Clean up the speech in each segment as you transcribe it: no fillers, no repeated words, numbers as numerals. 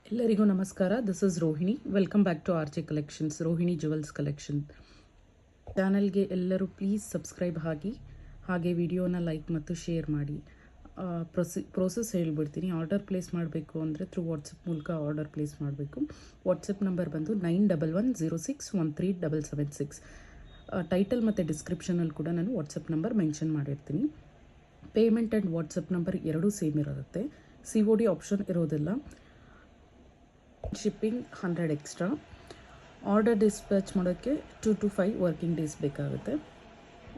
ಎಲ್ಲರಿಗೂ ನಮಸ್ಕಾರ. This is Rohini. Welcome back to R J collections, Rohini jewels collection. ಚಾನಲ್ಗೆ ಎಲ್ಲರೂ ಪ್ಲೀಸ್ ಸಬ್ಸ್ಕ್ರೈಬ್ ಆಗಿ, ಹಾಗೆ ವಿಡಿಯೋನ ಲೈಕ್ ಮತ್ತು ಶೇರ್ ಮಾಡಿ. ಪ್ರೋಸೆಸ್ ಹೇಳ್ಬಿಡ್ತೀನಿ. ಆರ್ಡರ್ ಪ್ಲೇಸ್ ಮಾಡಬೇಕು ಅಂದರೆ ಥ್ರೂ ವಾಟ್ಸಪ್ ಮೂಲಕ ಆರ್ಡರ್ ಪ್ಲೇಸ್ ಮಾಡಬೇಕು. ವಾಟ್ಸಪ್ ನಂಬರ್ ಬಂದು 9110613776. ಟೈಟಲ್ ಮತ್ತು ಡಿಸ್ಕ್ರಿಪ್ಷನಲ್ಲಿ ಕೂಡ ನಾನು ವಾಟ್ಸಪ್ ನಂಬರ್ ಮೆನ್ಷನ್ ಮಾಡಿರ್ತೀನಿ. ಪೇಮೆಂಟ್ ಆ್ಯಂಡ್ ವಾಟ್ಸಪ್ ನಂಬರ್ ಎರಡೂ ಸೇಮ್ ಇರುತ್ತೆ. COD ಆಪ್ಷನ್ ಇರೋದಿಲ್ಲ. Shipping 100 extra. ಆರ್ಡರ್ ಡಿಸ್ಪ್ಯಾಚ್ ಮಾಡೋಕ್ಕೆ 2 to 5 ವರ್ಕಿಂಗ್ ಡೇಸ್ ಬೇಕಾಗುತ್ತೆ.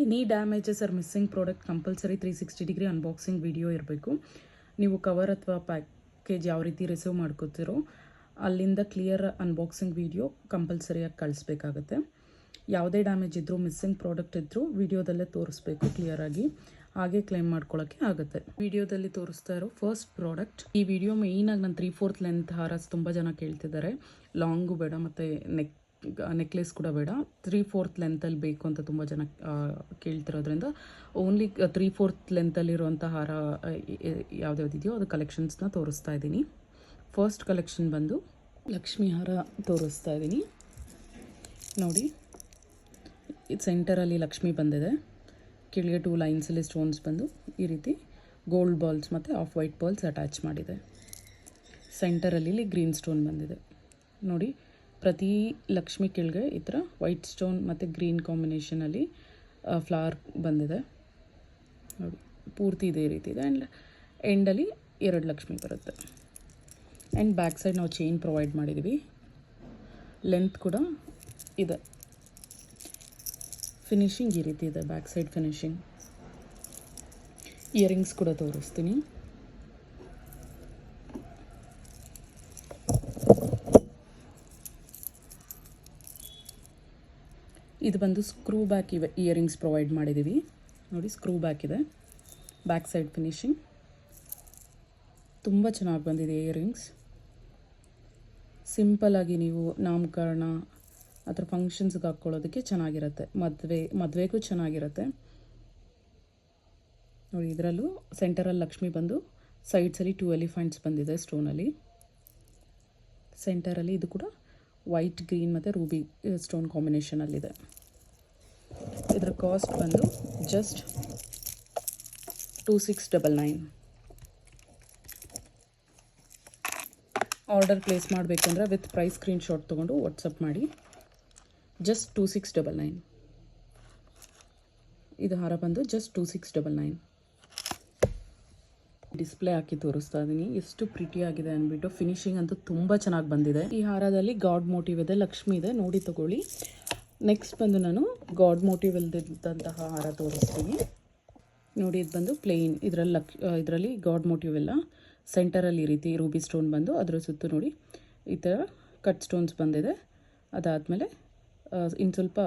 ನೀ damages are missing product compulsory 360 degree unboxing video ಇರಬೇಕು. ನೀವು ಕವರ್ ಅಥವಾ ಪ್ಯಾಕೇಜ್ ಯಾವ ರೀತಿ ರಿಸೀವ್ ಮಾಡ್ಕೋತಿರೋ ಅಲ್ಲಿಂದ ಕ್ಲಿಯರ್ ಅನ್ಬಾಕ್ಸಿಂಗ್ ವಿಡಿಯೋ ಕಂಪಲ್ಸರಿಯಾಗಿ ಕಳಿಸ್ಬೇಕಾಗುತ್ತೆ. ಯಾವುದೇ ಡ್ಯಾಮೇಜ್ ಇದ್ದರೂ, ಮಿಸ್ಸಿಂಗ್ ಪ್ರಾಡಕ್ಟ್ ಇದ್ದರೂ ವಿಡಿಯೋದಲ್ಲೇ ತೋರಿಸ್ಬೇಕು ಕ್ಲಿಯರಾಗಿ. ಹಾಗೆ ಕ್ಲೈಮ್ ಮಾಡ್ಕೊಳ್ಳೋಕ್ಕೆ ಆಗುತ್ತೆ. ವಿಡಿಯೋದಲ್ಲಿ ತೋರಿಸ್ತಾ ಇರೋ ಫಸ್ಟ್ ಪ್ರಾಡಕ್ಟ್. ಈ ವಿಡಿಯೋ ಮೇಯ್ನಾಗಿ ನಾನು 3/4 ಲೆಂತ್ ಹಾರ ತುಂಬ ಜನ ಕೇಳ್ತಿದ್ದಾರೆ. ಲಾಂಗು ಬೇಡ ಮತ್ತು ನೆಕ್ಲೆಸ್ ಕೂಡ ಬೇಡ, 3/4 ಲೆಂತಲ್ಲಿ ಬೇಕು ಅಂತ ತುಂಬ ಜನ ಕೇಳ್ತಿರೋದ್ರಿಂದ ಓನ್ಲಿ 3/4 ಲೆಂತಲ್ಲಿರುವಂಥ ಹಾರ ಯಾವ್ದ್ಯಾವ್ದಿದೆಯೋ ಅದು ಕಲೆಕ್ಷನ್ಸ್ನ ತೋರಿಸ್ತಾ ಇದ್ದೀನಿ. ಫಸ್ಟ್ ಕಲೆಕ್ಷನ್ ಬಂದು ಲಕ್ಷ್ಮಿ ಹಾರ ತೋರಿಸ್ತಾ ಇದ್ದೀನಿ. ನೋಡಿ, ಇದು ಸೆಂಟರಲ್ಲಿ ಲಕ್ಷ್ಮಿ ಬಂದಿದೆ. ಕೆಳಗೆ 2 ಲೈನ್ಸಲ್ಲಿ ಸ್ಟೋನ್ಸ್ ಬಂದು ಈ ರೀತಿ ಗೋಲ್ಡ್ ಬಾಲ್ಸ್ ಮತ್ತು ಆಫ್ ವೈಟ್ ಬಾಲ್ಸ್ ಅಟ್ಯಾಚ್ ಮಾಡಿದೆ. ಸೆಂಟರಲ್ಲಿ ಗ್ರೀನ್ ಸ್ಟೋನ್ ಬಂದಿದೆ. ನೋಡಿ, ಪ್ರತಿ ಲಕ್ಷ್ಮಿ ಕೆಳಗೆ ಈ ಥರ ವೈಟ್ ಸ್ಟೋನ್ ಮತ್ತು ಗ್ರೀನ್ ಕಾಂಬಿನೇಷನಲ್ಲಿ ಫ್ಲವರ್ ಬಂದಿದೆ. ನೋಡಿ, ಪೂರ್ತಿ ಇದೇ ರೀತಿ ಇದೆ. ಆ್ಯಂಡ್ ಎಂಡಲ್ಲಿ 2 ಲಕ್ಷ್ಮಿ ಬರುತ್ತೆ. ಆ್ಯಂಡ್ ಬ್ಯಾಕ್ ಸೈಡ್ ನಾವು ಚೈನ್ ಪ್ರೊವೈಡ್ ಮಾಡಿದ್ದೀವಿ. ಲೆಂತ್ ಕೂಡ ಇದೆ. ಫಿನಿಶಿಂಗ್ ಈ ರೀತಿ ಇದೆ, ಬ್ಯಾಕ್ ಸೈಡ್ ಫಿನಿಶಿಂಗ್. ಇಯರಿಂಗ್ಸ್ ಕೂಡ ತೋರಿಸ್ತೀನಿ. ಇದು ಬಂದು ಸ್ಕ್ರೂ ಬ್ಯಾಕ್ ಇಯರಿಂಗ್ಸ್ ಪ್ರೊವೈಡ್ ಮಾಡಿದ್ದೀವಿ. ನೋಡಿ, ಸ್ಕ್ರೂ ಬ್ಯಾಕ್ ಇದೆ. ಬ್ಯಾಕ್ ಸೈಡ್ ಫಿನಿಶಿಂಗ್ ತುಂಬ ಚೆನ್ನಾಗಿ ಬಂದಿದೆ. ಇಯರಿಂಗ್ಸ್ ಸಿಂಪಲ್ಲಾಗಿ ನೀವು ನಾಮಕರಣ ಅಥವಾ ಫಂಕ್ಷನ್ಸ್ಗೆ ಹಾಕ್ಕೊಳ್ಳೋದಕ್ಕೆ ಚೆನ್ನಾಗಿರುತ್ತೆ. ಮದುವೆಗೂ ಚೆನ್ನಾಗಿರುತ್ತೆ. ನೋಡಿ, ಇದರಲ್ಲೂ ಸೆಂಟರಲ್ಲಿ ಲಕ್ಷ್ಮಿ ಬಂದು ಸೈಡ್ಸಲ್ಲಿ 2 ಎಲಿಫೆಂಟ್ಸ್ ಬಂದಿದೆ ಸ್ಟೋನಲ್ಲಿ. ಸೆಂಟರಲ್ಲಿ ಇದು ಕೂಡ ವೈಟ್, ಗ್ರೀನ್ ಮತ್ತು ರೂಬಿ ಸ್ಟೋನ್ ಕಾಂಬಿನೇಷನಲ್ಲಿದೆ. ಇದರ ಕಾಸ್ಟ್ ಬಂದು ಜಸ್ಟ್ 2699. ಆರ್ಡರ್ ಪ್ಲೇಸ್ ಮಾಡಬೇಕಂದ್ರೆ ವಿತ್ ಪ್ರೈಸ್ ಸ್ಕ್ರೀನ್ಶಾಟ್ ತೊಗೊಂಡು ವಾಟ್ಸಪ್ ಮಾಡಿ. ಜಸ್ಟ್ 2699. ಇದು ಹಾರ ಬಂದು ಜಸ್ಟ್ 2699. ಡಿಸ್ಪ್ಲೇ ಹಾಕಿ ತೋರಿಸ್ತಾ ಇದ್ದೀನಿ ಎಷ್ಟು ಪ್ರಿಟಿಯಾಗಿದೆ ಅಂದ್ಬಿಟ್ಟು. ಫಿನಿಶಿಂಗ್ ಅಂತೂ ತುಂಬ ಚೆನ್ನಾಗಿ ಬಂದಿದೆ. ಈ ಹಾರದಲ್ಲಿ ಗಾಡ್ ಮೋಟಿವ್ ಇದೆ, ಲಕ್ಷ್ಮಿ ಇದೆ. ನೋಡಿ ತಗೊಳ್ಳಿ. ನೆಕ್ಸ್ಟ್ ಬಂದು ನಾನು ಗಾಡ್ ಮೋಟಿವ್ ಇಲ್ದಿದ್ದಂತಹ ಹಾರ ತೋರಿಸ್ತೀನಿ. ನೋಡಿ, ಇದು ಬಂದು ಪ್ಲೇನ್. ಇದರಲ್ಲಿ ಗಾಡ್ ಮೋಟಿವ್ ಇಲ್ಲ. ಸೆಂಟರಲ್ಲಿ ಈ ರೀತಿ ರೂಬಿ ಸ್ಟೋನ್ ಬಂದು ಅದರ ಸುತ್ತು ನೋಡಿ ಈ ಥರ ಕಟ್ ಸ್ಟೋನ್ಸ್ ಬಂದಿದೆ. ಅದಾದಮೇಲೆ ಇನ್ನು ಸ್ವಲ್ಪ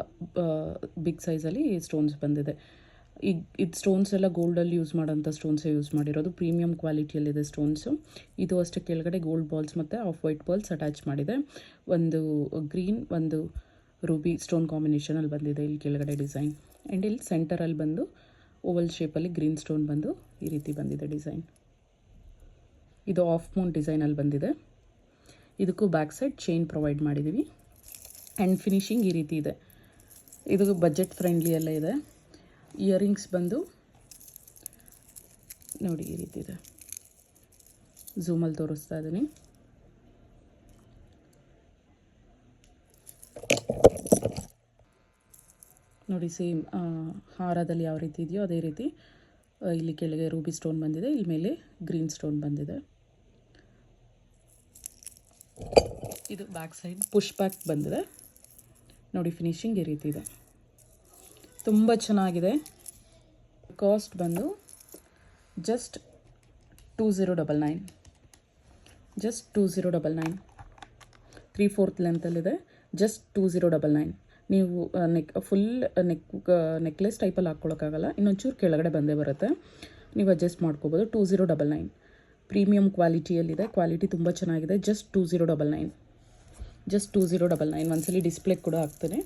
ಬಿಗ್ ಸೈಜಲ್ಲಿ ಸ್ಟೋನ್ಸ್ ಬಂದಿದೆ. ಇದು ಸ್ಟೋನ್ಸ್ ಎಲ್ಲ ಗೋಲ್ಡಲ್ಲಿ ಯೂಸ್ ಮಾಡೋಂಥ ಸ್ಟೋನ್ಸೇ ಯೂಸ್ ಮಾಡಿರೋದು. ಪ್ರೀಮಿಯಂ ಕ್ವಾಲಿಟಿಯಲ್ಲಿದೆ ಸ್ಟೋನ್ಸು. ಇದು ಅಷ್ಟೇ ಕೆಳಗಡೆ ಗೋಲ್ಡ್ ಬಾಲ್ಸ್ ಮತ್ತು ಆಫ್ ವೈಟ್ ಬಾಲ್ಸ್ ಅಟ್ಯಾಚ್ ಮಾಡಿದೆ. ಒಂದು ಗ್ರೀನ್, ಒಂದು ರೂಬಿ ಸ್ಟೋನ್ ಕಾಂಬಿನೇಷನಲ್ಲಿ ಬಂದಿದೆ ಇಲ್ಲಿ ಕೆಳಗಡೆ ಡಿಸೈನ್. ಆ್ಯಂಡ್ ಇಲ್ಲಿ ಸೆಂಟರಲ್ಲಿ ಬಂದು ಓವಲ್ ಶೇಪಲ್ಲಿ ಗ್ರೀನ್ ಸ್ಟೋನ್ ಬಂದು ಈ ರೀತಿ ಬಂದಿದೆ ಡಿಸೈನ್. ಇದು ಆಫ್ ಮೂನ್ ಡಿಸೈನಲ್ಲಿ ಬಂದಿದೆ. ಇದಕ್ಕೂ ಬ್ಯಾಕ್ ಸೈಡ್ ಚೈನ್ ಪ್ರೊವೈಡ್ ಮಾಡಿದ್ದೀವಿ. ಆ್ಯಂಡ್ ಫಿನಿಶಿಂಗ್ ಈ ರೀತಿ ಇದೆ. ಇದು ಬಜೆಟ್ ಫ್ರೆಂಡ್ಲಿ ಎಲ್ಲ ಇದೆ. ಇಯರಿಂಗ್ಸ್ ಬಂದು ನೋಡಿ ಈ ರೀತಿ ಇದೆ. ಝೂಮಲ್ಲಿ ತೋರಿಸ್ತಾ ಇದ್ದೀನಿ. ನೋಡಿ, ಸೇಮ್ ಹಾರದಲ್ಲಿ ಯಾವ ರೀತಿ ಇದೆಯೋ ಅದೇ ರೀತಿ ಇಲ್ಲಿ ಕೆಳಗೆ ರೂಬಿ ಸ್ಟೋನ್ ಬಂದಿದೆ, ಇಲ್ಲಿ ಮೇಲೆ ಗ್ರೀನ್ ಸ್ಟೋನ್ ಬಂದಿದೆ. ಇದು ಬ್ಯಾಕ್ ಸೈಡ್ ಪುಷ್ ಬ್ಯಾಕ್ ಬಂದಿದೆ. ನೋಡಿ, ಫಿನಿಶಿಂಗ್ ಈ ರೀತಿ ಇದೆ. ತುಂಬ ಚೆನ್ನಾಗಿದೆ. ಕಾಸ್ಟ್ ಬಂದು ಜಸ್ಟ್ 2099. ಜಸ್ಟ್ 2099. 3/4 ಲೆಂತಲ್ಲಿದೆ. ಜಸ್ಟ್ 2099. ನೀವು ಫುಲ್ ನೆಕ್ಲೆಸ್ ಟೈಪಲ್ಲಿ ಹಾಕ್ಕೊಳ್ಳೋಕ್ಕಾಗಲ್ಲ. ಇನ್ನೊಂಚೂರು ಕೆಳಗಡೆ ಬಂದೇ ಬರುತ್ತೆ. ನೀವು ಅಡ್ಜಸ್ಟ್ ಮಾಡ್ಕೋಬೋದು. 2099. ಪ್ರೀಮಿಯಂ ಕ್ವಾಲಿಟಿಯಲ್ಲಿದೆ. ಕ್ವಾಲಿಟಿ ತುಂಬ ಚೆನ್ನಾಗಿದೆ. ಜಸ್ಟ್ 2099. ಜಸ್ಟ್ 2099. ಒಂದ್ಸಲಿ ಡಿಸ್ಪ್ಲೇ ಕೂಡ ಹಾಕ್ತೇನೆ.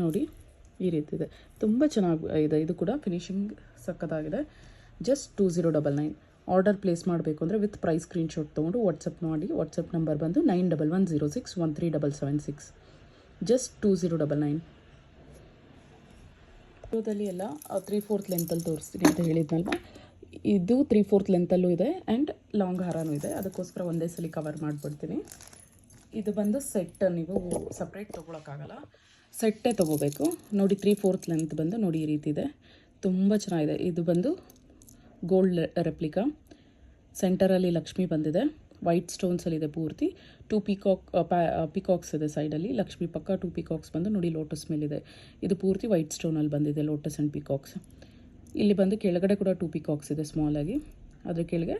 ನೋಡಿ, ಈ ರೀತಿ ಇದೆ. ತುಂಬ ಚೆನ್ನಾಗಿ ಇದೆ. ಇದು ಕೂಡ ಫಿನಿಶಿಂಗ್ ಸಕ್ಕತ್ತಾಗಿದೆ. ಜಸ್ಟ್ 2099. ಆರ್ಡರ್ ಪ್ಲೇಸ್ ಮಾಡಬೇಕು ಅಂದರೆ ವಿತ್ ಪ್ರೈಸ್ ಸ್ಕ್ರೀನ್ಶಾಟ್ ತೊಗೊಂಡು ವಾಟ್ಸಪ್ ಮಾಡಿ. ವಾಟ್ಸಪ್ ನಂಬರ್ ಬಂದು 9110613776. ಜಸ್ಟ್ 2099. ವಿಡಿಯೋದಲ್ಲಿ ಎಲ್ಲ 3/4 ಲೆಂತಲ್ಲಿ ತೋರಿಸ್ತೀನಿ ಅಂತ ಹೇಳಿದ್ನಲ್ವ, ಇದು 3/4 ಲೆಂತಲ್ಲೂ ಇದೆ ಆ್ಯಂಡ್ ಲಾಂಗ್ ಹಾರನೂ ಇದೆ. ಅದಕ್ಕೋಸ್ಕರ ಒಂದೇ ಸಲ ಕವರ್ ಮಾಡಿಬಿಡ್ತೀನಿ. ಇದು ಬಂದು ಸೆಟ್, ನೀವು ಸಪ್ರೇಟ್ ತೊಗೊಳಕ್ಕಾಗಲ್ಲ, ಸೆಟ್ಟೇ ತೊಗೋಬೇಕು. ನೋಡಿ 3/4 ಲೆಂತ್ ಬಂದು ನೋಡಿ ಈ ರೀತಿ ಇದೆ, ತುಂಬ ಚೆನ್ನಾಗಿದೆ. ಇದು ಬಂದು ಗೋಲ್ಡ್ ರೆಪ್ಲಿಕಾ, ಸೆಂಟರಲ್ಲಿ ಲಕ್ಷ್ಮಿ ಬಂದಿದೆ, ವೈಟ್ ಸ್ಟೋನ್ಸಲ್ಲಿದೆ ಪೂರ್ತಿ. 2 ಪಿಕಾಕ್ಸ್ ಇದೆ ಸೈಡಲ್ಲಿ, ಲಕ್ಷ್ಮಿ ಪಕ್ಕ 2 ಪಿಕಾಕ್ಸ್ ಬಂದು ನೋಡಿ ಲೋಟಸ್ ಮೇಲಿದೆ. ಇದು ಪೂರ್ತಿ ವೈಟ್ ಸ್ಟೋನಲ್ಲಿ ಬಂದಿದೆ, ಲೋಟಸ್ ಆ್ಯಂಡ್ ಪಿಕಾಕ್ಸ್. ಇಲ್ಲಿ ಬಂದು ಕೆಳಗಡೆ ಕೂಡ 2 ಪಿಕಾಕ್ಸ್ ಇದೆ ಸ್ಮಾಲಾಗಿ, ಅದ್ರ ಕೆಳಗೆ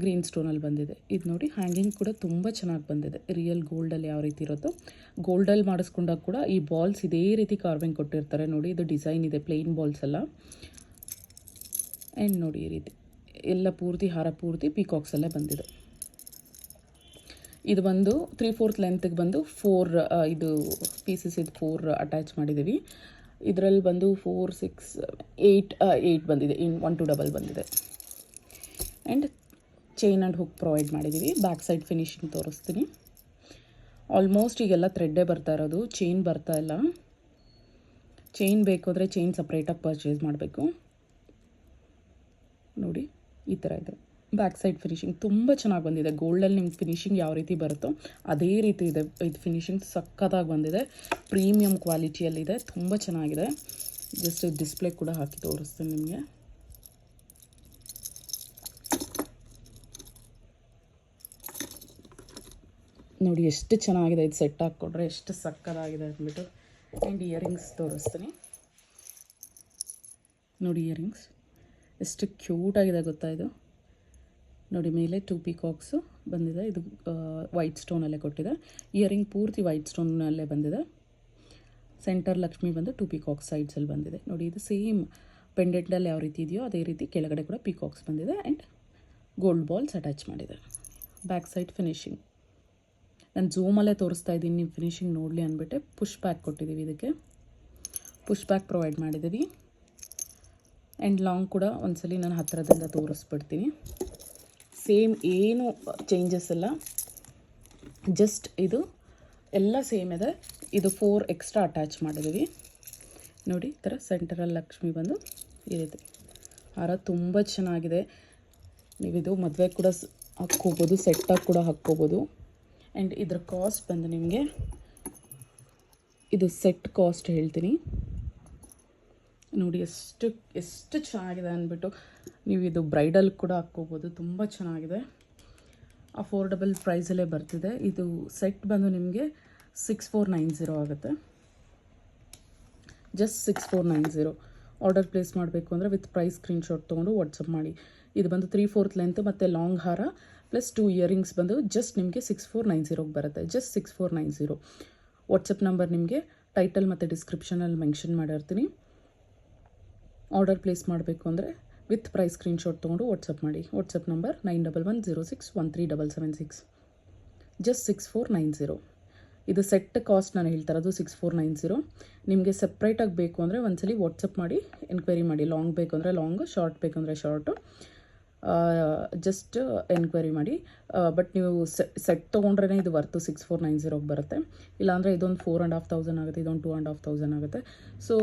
ಗ್ರೀನ್ ಸ್ಟೋನಲ್ಲಿ ಬಂದಿದೆ. ಇದು ನೋಡಿ ಹ್ಯಾಂಗಿಂಗ್ ಕೂಡ ತುಂಬ ಚೆನ್ನಾಗಿ ಬಂದಿದೆ. ರಿಯಲ್ ಗೋಲ್ಡಲ್ಲಿ ಯಾವ ರೀತಿ ಇರುತ್ತೋ ಗೋಲ್ಡಲ್ಲಿ ಮಾಡಿಸ್ಕೊಂಡಾಗ ಕೂಡ ಈ ಬಾಲ್ಸ್ ಇದೇ ರೀತಿ ಕಾರ್ವಿಂಗ್ ಕೊಟ್ಟಿರ್ತಾರೆ ನೋಡಿ. ಇದು ಡಿಸೈನ್ ಇದೆ, ಪ್ಲೇನ್ ಬಾಲ್ಸ್ ಎಲ್ಲ. ಆ್ಯಂಡ್ ನೋಡಿ ಈ ರೀತಿ ಎಲ್ಲ ಪೂರ್ತಿ ಹಾರ ಪೂರ್ತಿ ಪಿಕಾಕ್ಸಲ್ಲೇ ಬಂದಿದೆ. ಇದು ಬಂದು 3/4 ಲೆಂತ್ಗೆ ಬಂದು 4 ಇದು ಪೀಸಸ್ ಇದು 4 ಅಟ್ಯಾಚ್ ಮಾಡಿದ್ದೀವಿ. ಇದರಲ್ಲಿ ಬಂದು 4, 6, 8 ಬಂದಿದೆ, ಇನ್ 1 to ಡಬಲ್ ಬಂದಿದೆ. And chain and hook provide ಮಾಡಿದ್ದೀವಿ. ಬ್ಯಾಕ್ ಸೈಡ್ ಫಿನಿಶಿಂಗ್ ತೋರಿಸ್ತೀನಿ. ಆಲ್ಮೋಸ್ಟ್ ಈಗೆಲ್ಲ ಥ್ರೆಡ್ಡೇ ಬರ್ತಾ ಇರೋದು, ಚೈನ್ ಬರ್ತಾ ಇಲ್ಲ. ಚೈನ್ ಬೇಕು ಅಂದರೆ ಚೈನ್ ಸಪ್ರೇಟಾಗಿ ಪರ್ಚೇಸ್ ಮಾಡಬೇಕು. ನೋಡಿ ಈ ಥರ ಇದೆ. ಬ್ಯಾಕ್ ಸೈಡ್ ಫಿನಿಶಿಂಗ್ ತುಂಬ ಚೆನ್ನಾಗಿ ಬಂದಿದೆ. ಗೋಲ್ಡಲ್ಲಿ ನಿಮ್ಗೆ ಫಿನಿಶಿಂಗ್ ಯಾವ ರೀತಿ ಬರುತ್ತೋ ಅದೇ ರೀತಿ ಇದೆ. ಇದು ಫಿನಿಶಿಂಗ್ ಸಕ್ಕತ್ತಾಗಿ ಬಂದಿದೆ, ಪ್ರೀಮಿಯಮ್ ಕ್ವಾಲಿಟಿಯಲ್ಲಿದೆ, ತುಂಬ ಚೆನ್ನಾಗಿದೆ. ಜಸ್ಟ್ ಡಿಸ್ಪ್ಲೇ ಕೂಡ ಹಾಕಿ ತೋರಿಸ್ತೀನಿ ನಿಮಗೆ. ನೋಡಿ ಎಷ್ಟು ಚೆನ್ನಾಗಿದೆ, ಇದು ಸೆಟ್ ಹಾಕ್ಕೊಂಡ್ರೆ ಎಷ್ಟು ಸಕ್ಕತ್ತಾಗಿದೆ ಅಂದ್ಬಿಟ್ಟು. ಆ್ಯಂಡ್ ಇಯರಿಂಗ್ಸ್ ತೋರಿಸ್ತೀನಿ ನೋಡಿ. ಇಯರಿಂಗ್ಸ್ ಎಷ್ಟು ಕ್ಯೂಟಾಗಿದೆ ಗೊತ್ತಾ ಇದು. ನೋಡಿ ಮೇಲೆ 2 ಪಿಕಾಕ್ಸು ಬಂದಿದೆ, ಇದು ವೈಟ್ ಸ್ಟೋನಲ್ಲೇ ಕೊಟ್ಟಿದೆ. ಇಯರಿಂಗ್ ಪೂರ್ತಿ ವೈಟ್ ಸ್ಟೋನಲ್ಲೇ ಬಂದಿದೆ. ಸೆಂಟರ್ ಲಕ್ಷ್ಮಿ ಬಂದು 2 ಪಿಕಾಕ್ಸ್ ಸೈಡ್ಸಲ್ಲಿ ಬಂದಿದೆ ನೋಡಿ. ಇದು ಸೇಮ್ ಪೆಂಡೆಂಟಲ್ಲಿ ಯಾವ ರೀತಿ ಇದೆಯೋ ಅದೇ ರೀತಿ ಕೆಳಗಡೆ ಕೂಡ ಪಿಕಾಕ್ಸ್ ಬಂದಿದೆ ಆ್ಯಂಡ್ ಗೋಲ್ಡ್ ಬಾಲ್ಸ್ ಅಟ್ಯಾಚ್ ಮಾಡಿದೆ. ಬ್ಯಾಕ್ ಸೈಡ್ ಫಿನಿಶಿಂಗ್ ನಾನು ಝೂಮಲ್ಲೇ ತೋರಿಸ್ತಾ ಇದ್ದೀನಿ, ನೀವು ಫಿನಿಶಿಂಗ್ ನೋಡಲಿ ಅಂದ್ಬಿಟ್ಟೆ. ಪುಷ್ ಬ್ಯಾಕ್ ಕೊಟ್ಟಿದ್ದೀವಿ, ಇದಕ್ಕೆ ಪುಷ್ ಬ್ಯಾಕ್ ಪ್ರೊವೈಡ್ ಮಾಡಿದ್ದೀವಿ. ಆ್ಯಂಡ್ ಲಾಂಗ್ ಕೂಡ ಒಂದ್ಸಲಿ ನಾನು ಹತ್ತಿರದಿಂದ ತೋರಿಸ್ಬಿಡ್ತೀನಿ. ಸೇಮ್ ಏನು ಚೇಂಜಸ್ ಇಲ್ಲ, ಜಸ್ಟ್ ಇದು ಎಲ್ಲ ಸೇಮ್ ಇದೆ. ಇದು 4 ಎಕ್ಸ್ಟ್ರಾ ಅಟ್ಯಾಚ್ ಮಾಡಿದ್ದೀವಿ ನೋಡಿ. ಈ ಥರ ಸೆಂಟರಲ್ಲಿ ಲಕ್ಷ್ಮಿ ಬಂದು ಈ ರೀತಿ ಹಾರ ತುಂಬ ಚೆನ್ನಾಗಿದೆ. ನೀವಿದು ಮದುವೆ ಕೂಡ ಹಾಕ್ಕೋಬೋದು, ಸೆಟ್ಟಾಗಿ ಕೂಡ ಹಾಕ್ಕೋಬೋದು. ಆ್ಯಂಡ್ ಇದ್ರ ಕಾಸ್ಟ್ ಬಂದು ನಿಮಗೆ, ಇದು ಸೆಟ್ ಕಾಸ್ಟ್ ಹೇಳ್ತೀನಿ ನೋಡಿ. ಎಷ್ಟು ಚೆನ್ನಾಗಿದೆ ಅಂದ್ಬಿಟ್ಟು. ನೀವು ಇದು ಬ್ರೈಡಲ್ ಕೂಡ ಹಾಕ್ಕೋಬೋದು, ತುಂಬ ಚೆನ್ನಾಗಿದೆ. ಅಫೋರ್ಡಬಲ್ ಪ್ರೈಸಲ್ಲೇ ಬರ್ತಿದೆ. ಇದು ಸೆಟ್ ಬಂದು ನಿಮಗೆ 6490 ಆಗುತ್ತೆ, ಜಸ್ಟ್ 6490. ಆರ್ಡರ್ ಪ್ಲೇಸ್ ಮಾಡಬೇಕು ಅಂದರೆ ವಿತ್ ಪ್ರೈಸ್ ಸ್ಕ್ರೀನ್ಶಾಟ್ ತೊಗೊಂಡು ವಾಟ್ಸಪ್ ಮಾಡಿ. ಇದು ಬಂದು 3/4 ಲೆಂತ್ ಮತ್ತು ಲಾಂಗ್ ಹಾರ ಪ್ಲಸ್ 2 ಇಯರಿಂಗ್ಸ್ ಬಂದು ಜಸ್ಟ್ ನಿಮಗೆ 6490 ಬರುತ್ತೆ, ಜಸ್ಟ್ 6490. ವಾಟ್ಸಪ್ ನಂಬರ್ ನಿಮಗೆ ಟೈಟಲ್ ಮತ್ತು ಡಿಸ್ಕ್ರಿಪ್ಷನಲ್ಲಿ ಮೆನ್ಷನ್ ಮಾಡಿರ್ತೀನಿ. ಆರ್ಡರ್ ಪ್ಲೇಸ್ ಮಾಡಬೇಕು ಅಂದರೆ ವಿತ್ ಪ್ರೈಸ್ ಸ್ಕ್ರೀನ್ಶಾಟ್ ತೊಗೊಂಡು ವಾಟ್ಸಪ್ ಮಾಡಿ. WhatsApp number 9110613776, just 6490. ಇದು ಸೆಟ್ ಕಾಸ್ಟ್ ನಾನು ಹೇಳ್ತಾ ಇರೋದು 6490. ನಿಮಗೆ ಸಪ್ರೇಟಾಗಿ ಬೇಕು ಅಂದರೆ ಒಂದ್ಸಲಿ ವಾಟ್ಸಪ್ ಮಾಡಿ ಎನ್ಕ್ವೈರಿ ಮಾಡಿ. ಲಾಂಗ್ ಬೇಕು ಅಂದರೆ ಲಾಂಗ್, ಶಾರ್ಟ್ ಬೇಕು ಅಂದರೆ ಶಾರ್ಟು, ಜಸ್ಟ್ ಎನ್ಕ್ವೈರಿ ಮಾಡಿ. ಬಟ್ ನೀವು ಸೆಟ್ ತೊಗೊಂಡ್ರೇ ಇದು ವರ್ತು 6490 ಬರುತ್ತೆ. ಇಲ್ಲಾಂದರೆ ಇದೊಂದು 4500 ಆಗುತ್ತೆ, ಇದೊಂದು 2500 ಆಗುತ್ತೆ. ಸೊ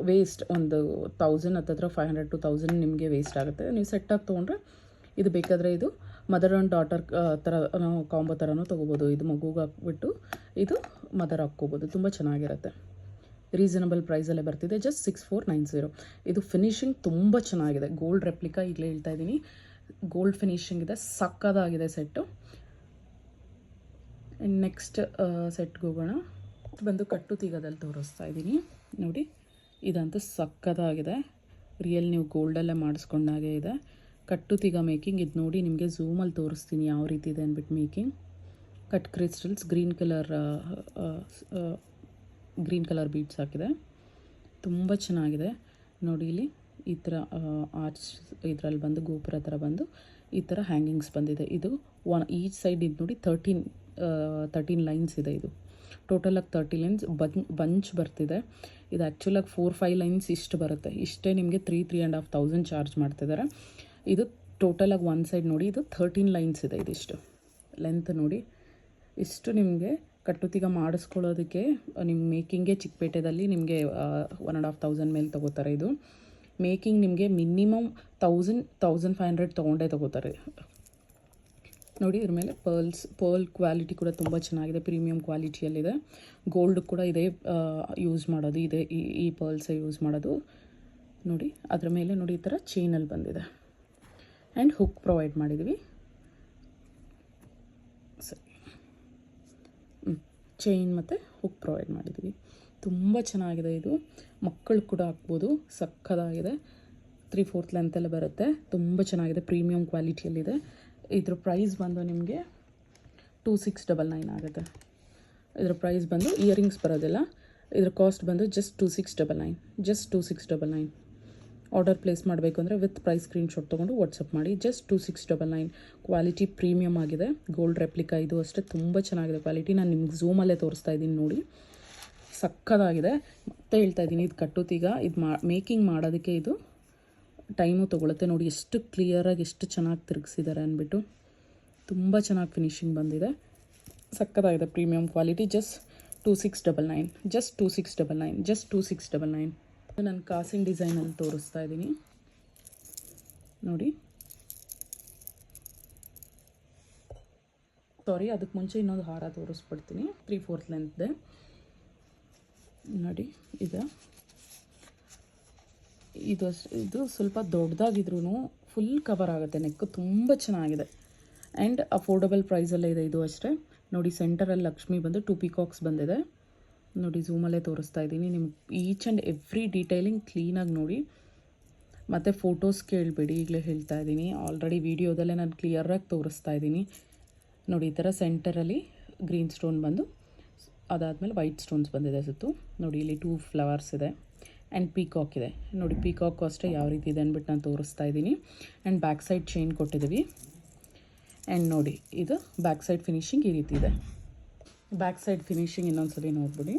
ವೇಸ್ಟ್, ಒಂದು 1000 ಹತ್ತಿರ 500 to 1000 ನಿಮಗೆ ವೇಸ್ಟ್ ಆಗುತ್ತೆ. ನೀವು ಸೆಟ್ಟಾಗಿ ತೊಗೊಂಡ್ರೆ ಇದು ಬೇಕಾದರೆ ಇದು ಮದರ್ ಆ್ಯಂಡ್ ಡಾಟರ್ ಥರ ಕಾಂಬೋ ಥರನೂ ತೊಗೋಬೋದು. ಇದು ಮಗುಗೆ ಹಾಕ್ಬಿಟ್ಟು ಇದು ಮದರ್ ಹಾಕ್ಕೋಬೋದು, ತುಂಬ ಚೆನ್ನಾಗಿರುತ್ತೆ. ರೀಸನಬಲ್ ಪ್ರೈಸಲ್ಲೇ ಬರ್ತಿದೆ, ಜಸ್ಟ್ 6490. ಇದು ಫಿನಿಶಿಂಗ್ ತುಂಬ ಚೆನ್ನಾಗಿದೆ. ಗೋಲ್ಡ್ ರೆಪ್ಲಿಕಾ ಈಗಲೇ ಹೇಳ್ತಾ ಇದ್ದೀನಿ, ಗೋಲ್ಡ್ ಫಿನಿಶಿಂಗ್ ಇದೆ, ಸಕ್ಕದಾಗಿದೆ ಸೆಟ್ಟು. ನೆಕ್ಸ್ಟ್ ಸೆಟ್ಗೆ ಹೋಗೋಣ. ಬಂದು ಕಟ್ಟು ತೀಗದಲ್ಲಿ ತೋರಿಸ್ತಾ ಇದ್ದೀನಿ ನೋಡಿ. ಇದಂತೂ ಸಕ್ಕದಾಗಿದೆ, ರಿಯಲ್ ನೀವು ಗೋಲ್ಡಲ್ಲೇ ಮಾಡಿಸ್ಕೊಂಡಾಗೆ ಇದೆ. ಕಟ್ಟು ತೀಗ ಮೇಕಿಂಗ್ ಇದು ನೋಡಿ, ನಿಮಗೆ ಝೂಮಲ್ಲಿ ತೋರಿಸ್ತೀನಿ ಯಾವ ರೀತಿ ಇದೆ ಅಂದ್ಬಿಟ್ಟು. Making cut crystals, green colour beads ಹಾಕಿದೆ, ತುಂಬ ಚೆನ್ನಾಗಿದೆ ನೋಡಿ. ಇಲ್ಲಿ ಈ ಥರ ಆರ್ಚ್ ಇದರಲ್ಲಿ ಬಂದು ಗೋಪುರ ಥರ ಬಂದು ಈ ಥರ ಹ್ಯಾಂಗಿಂಗ್ಸ್ ಬಂದಿದೆ. ಇದು ಈಚ್ ಸೈಡ್ ಇದು ನೋಡಿ 13 ಲೈನ್ಸ್ ಇದೆ. ಇದು ಟೋಟಲಾಗಿ 30 ಲೈನ್ಸ್ ಬಂಚ್ ಬರ್ತಿದೆ. ಇದು ಆ್ಯಕ್ಚುಲಾಗಿ 4-5 ಲೈನ್ಸ್ ಇಷ್ಟು ಬರುತ್ತೆ. ಇಷ್ಟೇ ನಿಮಗೆ 3,500 ಚಾರ್ಜ್ ಮಾಡ್ತಿದ್ದಾರೆ. ಇದು ಟೋಟಲಾಗಿ ಒನ್ ಸೈಡ್ ನೋಡಿ, ಇದು 13 ಲೈನ್ಸ್ ಇದೆ. ಇದಿಷ್ಟು ಲೆಂತ್ ನೋಡಿ. ಇಷ್ಟು ನಿಮಗೆ ಕಟ್ಟುತ್ತೀಗ ಮಾಡಿಸ್ಕೊಳ್ಳೋದಕ್ಕೆ ನಿಮ್ಮ ಮೇಕಿಂಗ್ಗೆ ಚಿಕ್ಕಪೇಟೆದಲ್ಲಿ ನಿಮಗೆ 1,500 ಮೇಲೆ ತೊಗೋತಾರೆ. ಇದು ಮೇಕಿಂಗ್ ನಿಮಗೆ ಮಿನಿಮಮ್ 1,500 ತೊಗೊಂಡೇ ತೊಗೋತಾರೆ ನೋಡಿ. ಇದ್ರ ಮೇಲೆ ಪರ್ಲ್ ಕ್ವಾಲಿಟಿ ಕೂಡ ತುಂಬ ಚೆನ್ನಾಗಿದೆ, ಪ್ರೀಮಿಯಂ ಕ್ವಾಲಿಟಿಯಲ್ಲಿದೆ. ಗೋಲ್ಡ್ ಕೂಡ ಇದೇ ಯೂಸ್ ಮಾಡೋದು, ಇದೆ ಈ ಪರ್ಲ್ಸೇ ಯೂಸ್ ಮಾಡೋದು ನೋಡಿ. ಅದರ ಮೇಲೆ ನೋಡಿ ಈ ಥರ ಚೈನಲ್ಲಿ ಬಂದಿದೆ ಆ್ಯಂಡ್ ಹುಕ್ ಪ್ರೊವೈಡ್ ಮಾಡಿದ್ವಿ. ಸರಿ, ಚೈನ್ ಮತ್ತು ಹುಕ್ ಪ್ರೊವೈಡ್ ಮಾಡಿದ್ವಿ. ತುಂಬ ಚೆನ್ನಾಗಿದೆ. ಇದು ಮಕ್ಕಳು ಕೂಡ ಹಾಕ್ಬೋದು, ಸಕ್ಕದಾಗಿದೆ. 3/4 ಲೆಂತೆಲ್ಲ ಬರುತ್ತೆ, ತುಂಬ ಚೆನ್ನಾಗಿದೆ, ಪ್ರೀಮಿಯಂ ಕ್ವಾಲಿಟಿಯಲ್ಲಿದೆ. ಇದ್ರ ಪ್ರೈಸ್ ಬಂದು ನಿಮಗೆ 2699 ಆಗುತ್ತೆ. ಇದ್ರ ಪ್ರೈಸ್ ಬಂದು ಇಯರಿಂಗ್ಸ್ ಬರೋದಿಲ್ಲ. ಇದ್ರ ಕಾಸ್ಟ್ ಬಂದು ಜಸ್ಟ್ 2699. ಆರ್ಡರ್ ಪ್ಲೇಸ್ ಮಾಡಬೇಕು ಅಂದರೆ ವಿತ್ ಪ್ರೈಸ್ ಸ್ಕ್ರೀನ್ಶಾಟ್ ತೊಗೊಂಡು ವಾಟ್ಸಪ್ ಮಾಡಿ. ಜಸ್ಟ್ 2699. ಕ್ವಾಲಿಟಿ ಪ್ರೀಮಿಯಮ್ ಆಗಿದೆ, ಗೋಲ್ಡ್ ರೆಪ್ಲಿಕಾ. ಇದು ಅಷ್ಟೇ ತುಂಬ ಚೆನ್ನಾಗಿದೆ ಕ್ವಾಲಿಟಿ. ನಾನು ನಿಮ್ಗೆ ಝೂಮಲ್ಲೇ ತೋರಿಸ್ತಾ ಇದ್ದೀನಿ ನೋಡಿ, ಸಕ್ಕದಾಗಿದೆ. ಮತ್ತೆ ಹೇಳ್ತಾ ಇದ್ದೀನಿ, ಇದು ಕಟ್ಟುತ್ತೀಗ ಇದು ಮೇಕಿಂಗ್ ಮಾಡೋದಕ್ಕೆ ಇದು ಟೈಮು ತೊಗೊಳುತ್ತೆ ನೋಡಿ. ಎಷ್ಟು ಕ್ಲಿಯರಾಗಿ ಎಷ್ಟು ಚೆನ್ನಾಗಿ ತಿರುಗಿಸಿದ್ದಾರೆ ಅಂದ್ಬಿಟ್ಟು, ತುಂಬ ಚೆನ್ನಾಗಿ ಫಿನಿಶಿಂಗ್ ಬಂದಿದೆ, ಸಕ್ಕದಾಗಿದೆ, ಪ್ರೀಮಿಯಂ ಕ್ವಾಲಿಟಿ. ಜಸ್ಟ್ 2699. ನಾನು ಕಾಸಿನ ಡಿಸೈನಲ್ಲಿ ತೋರಿಸ್ತಾ ಇದ್ದೀನಿ ನೋಡಿ. ಸಾರಿ, ಅದಕ್ಕೆ ಮುಂಚೆ ಇನ್ನೊಂದು ಹಾರ ತೋರಿಸ್ಬಿಡ್ತೀನಿ. 3/4 ಲೆಂತ್ದೆ ನೋಡಿ. ಇದು ಸ್ವಲ್ಪ ದೊಡ್ಡದಾಗಿದ್ರೂ ಫುಲ್ ಕವರ್ ಆಗುತ್ತೆ, ನೆಕ್ಕು ತುಂಬ ಚೆನ್ನಾಗಿದೆ ಆ್ಯಂಡ್ ಅಫೋರ್ಡಬಲ್ ಪ್ರೈಸಲ್ಲೇ ಇದೆ. ಇದು ಅಷ್ಟೇ ನೋಡಿ. ಸೆಂಟರಲ್ಲಿ ಲಕ್ಷ್ಮಿ ಬಂದು 2 ಪೀಕಾಕ್ಸ್ ಬಂದಿದೆ ನೋಡಿ. ಝೂಮಲ್ಲೇ ತೋರಿಸ್ತಾ ಇದ್ದೀನಿ ನಿಮ್ಗೆ. ಈಚ್ ಆ್ಯಂಡ್ ಎವ್ರಿ ಡೀಟೇಲಿಂಗ್ ಕ್ಲೀನಾಗಿ ನೋಡಿ. ಮತ್ತು ಫೋಟೋಸ್ ಕೇಳಬೇಡಿ, ಈಗಲೇ ಹೇಳ್ತಾ ಇದ್ದೀನಿ. ಆಲ್ರೆಡಿ ವೀಡಿಯೋದಲ್ಲೇ ನಾನು ಕ್ಲಿಯರಾಗಿ ತೋರಿಸ್ತಾ ಇದ್ದೀನಿ ನೋಡಿ. ಈ ಥರ ಸೆಂಟರಲ್ಲಿ ಗ್ರೀನ್ ಸ್ಟೋನ್ ಬಂದು, ಅದಾದಮೇಲೆ ವೈಟ್ ಸ್ಟೋನ್ಸ್ ಬಂದಿದೆ ಸುತ್ತು ನೋಡಿ. ಇಲ್ಲಿ 2 ಫ್ಲವರ್ಸ್ ಇದೆ ಆ್ಯಂಡ್ ಪೀಕಾಕ್ ಇದೆ ನೋಡಿ. ಪೀಕಾಕು ಅಷ್ಟೇ ಯಾವ ರೀತಿ ಇದೆ ಅಂದ್ಬಿಟ್ಟು ನಾನು ತೋರಿಸ್ತಾ ಇದ್ದೀನಿ. ಆ್ಯಂಡ್ ಬ್ಯಾಕ್ ಸೈಡ್ ಚೈನ್ ಕೊಟ್ಟಿದ್ದೀವಿ. ಆ್ಯಂಡ್ ನೋಡಿ, ಇದು ಬ್ಯಾಕ್ ಸೈಡ್ ಫಿನಿಶಿಂಗ್ ಈ ರೀತಿ ಇದೆ. ಬ್ಯಾಕ್ ಸೈಡ್ ಫಿನಿಶಿಂಗ್ ಇನ್ನೊಂದ್ಸಲಿ ನೋಡ್ಬಿಡಿ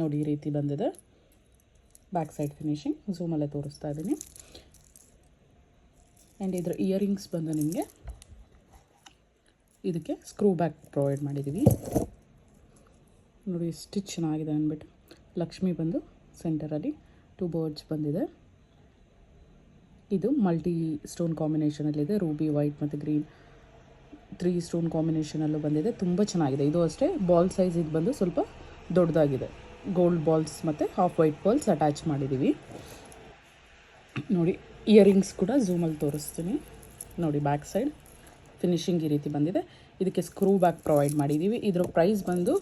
ನೋಡಿ, ಈ ರೀತಿ ಬಂದಿದೆ ಬ್ಯಾಕ್ ಸೈಡ್ ಫಿನಿಶಿಂಗ್. ಝೂಮಲ್ಲೇ ತೋರಿಸ್ತಾ ಇದ್ದೀನಿ. ಆ್ಯಂಡ್ ಇದರ ಇಯರಿಂಗ್ಸ್ ಬಂದು ನಿಮಗೆ ಇದಕ್ಕೆ ಸ್ಕ್ರೂ ಬ್ಯಾಕ್ ಪ್ರೊವೈಡ್ ಮಾಡಿದ್ದೀವಿ ನೋಡಿ. ಎಷ್ಟು ಚೆನ್ನಾಗಿದೆ ಅಂದ್ಬಿಟ್ಟು. ಲಕ್ಷ್ಮಿ ಬಂದು ಸೆಂಟರಲ್ಲಿ 2 ಬರ್ಡ್ಸ್ ಬಂದಿದೆ. ಇದು ಮಲ್ಟಿ ಸ್ಟೋನ್ ಕಾಂಬಿನೇಷನಲ್ಲಿದೆ, ರೂಬಿ, ವೈಟ್ ಮತ್ತು ಗ್ರೀನ್ 3 ಸ್ಟೋನ್ ಕಾಂಬಿನೇಷನಲ್ಲೂ ಬಂದಿದೆ. ತುಂಬ ಚೆನ್ನಾಗಿದೆ. ಇದು ಅಷ್ಟೇ ಬಾಲ್ ಸೈಜ್ ಇದು ಬಂದು ಸ್ವಲ್ಪ ದೊಡ್ಡದಾಗಿದೆ. ಗೋಲ್ಡ್ ಬಾಲ್ಸ್ ಮತ್ತು ಹಾಫ್ ವೈಟ್ ಬಾಲ್ಸ್ ಅಟ್ಯಾಚ್ ಮಾಡಿದ್ದೀವಿ ನೋಡಿ. ಇಯರಿಂಗ್ಸ್ ಕೂಡ ಝೂಮಲ್ಲಿ ತೋರಿಸ್ತೀನಿ ನೋಡಿ. ಬ್ಯಾಕ್ ಸೈಡ್ ಫಿನಿಶಿಂಗ್ ಈ ರೀತಿ ಬಂದಿದೆ. ಇದಕ್ಕೆ ಸ್ಕ್ರೂ ಬ್ಯಾಕ್ ಪ್ರೊವೈಡ್ ಮಾಡಿದ್ದೀವಿ. ಇದರ ಪ್ರೈಸ್ ಬಂದು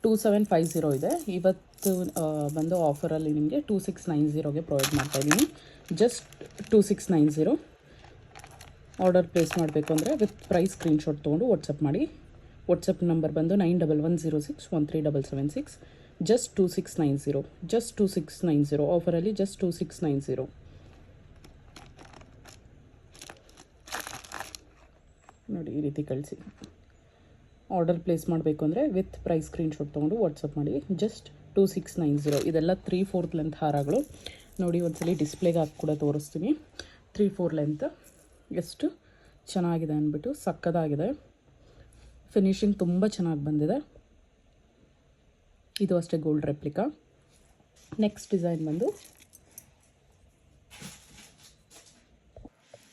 2750 ಇದೆ. ಇವತ್ತು ಬಂದು ಆಫರಲ್ಲಿ ನಿಮಗೆ 2690ಗೆ ಪ್ರೊವೈಡ್ ಮಾಡ್ತಾಯಿದ್ದೀನಿ. ಜಸ್ಟ್ 2690. ಆರ್ಡರ್ ಪ್ಲೇಸ್ ಮಾಡಬೇಕು ಅಂದರೆ ವಿತ್ ಪ್ರೈಸ್ ಸ್ಕ್ರೀನ್ಶಾಟ್ ತೊಗೊಂಡು ವಾಟ್ಸಪ್ ಮಾಡಿ. ವಾಟ್ಸಪ್ ನಂಬರ್ ಬಂದು 9110613776. ಜಸ್ಟ್ 2690. ಆಫರಲ್ಲಿ ಜಸ್ಟ್ 2690 ನೋಡಿ. ಈ ರೀತಿ ಕಳಿಸಿ. ಆರ್ಡರ್ ಪ್ಲೇಸ್ ಮಾಡಬೇಕು ಅಂದರೆ ವಿತ್ ಪ್ರೈಸ್ ಸ್ಕ್ರೀನ್ಶಾಟ್ ತೊಗೊಂಡು ವಾಟ್ಸಪ್ ಮಾಡಿ. ಜಸ್ಟ್ 2690. ಇದೆಲ್ಲ 3/4 ಲೆಂತ್ ಹಾರಗಳು ನೋಡಿ. ಒಂದ್ಸಲಿ ಡಿಸ್ಪ್ಲೇಗೆ ಹಾಕಿ ಕೂಡ ತೋರಿಸ್ತೀನಿ. 3/4 ಲೆಂತ್ ಎಷ್ಟು ಚೆನ್ನಾಗಿದೆ ಅಂದ್ಬಿಟ್ಟು, ಸಕ್ಕದಾಗಿದೆ. ಫಿನಿಶಿಂಗ್ ತುಂಬ ಚೆನ್ನಾಗಿ ಬಂದಿದೆ. ಇದು ಅಷ್ಟೇ ಗೋಲ್ಡ್ ರೆಪ್ಲಿಕಾ. ನೆಕ್ಸ್ಟ್ ಡಿಸೈನ್ ಬಂದು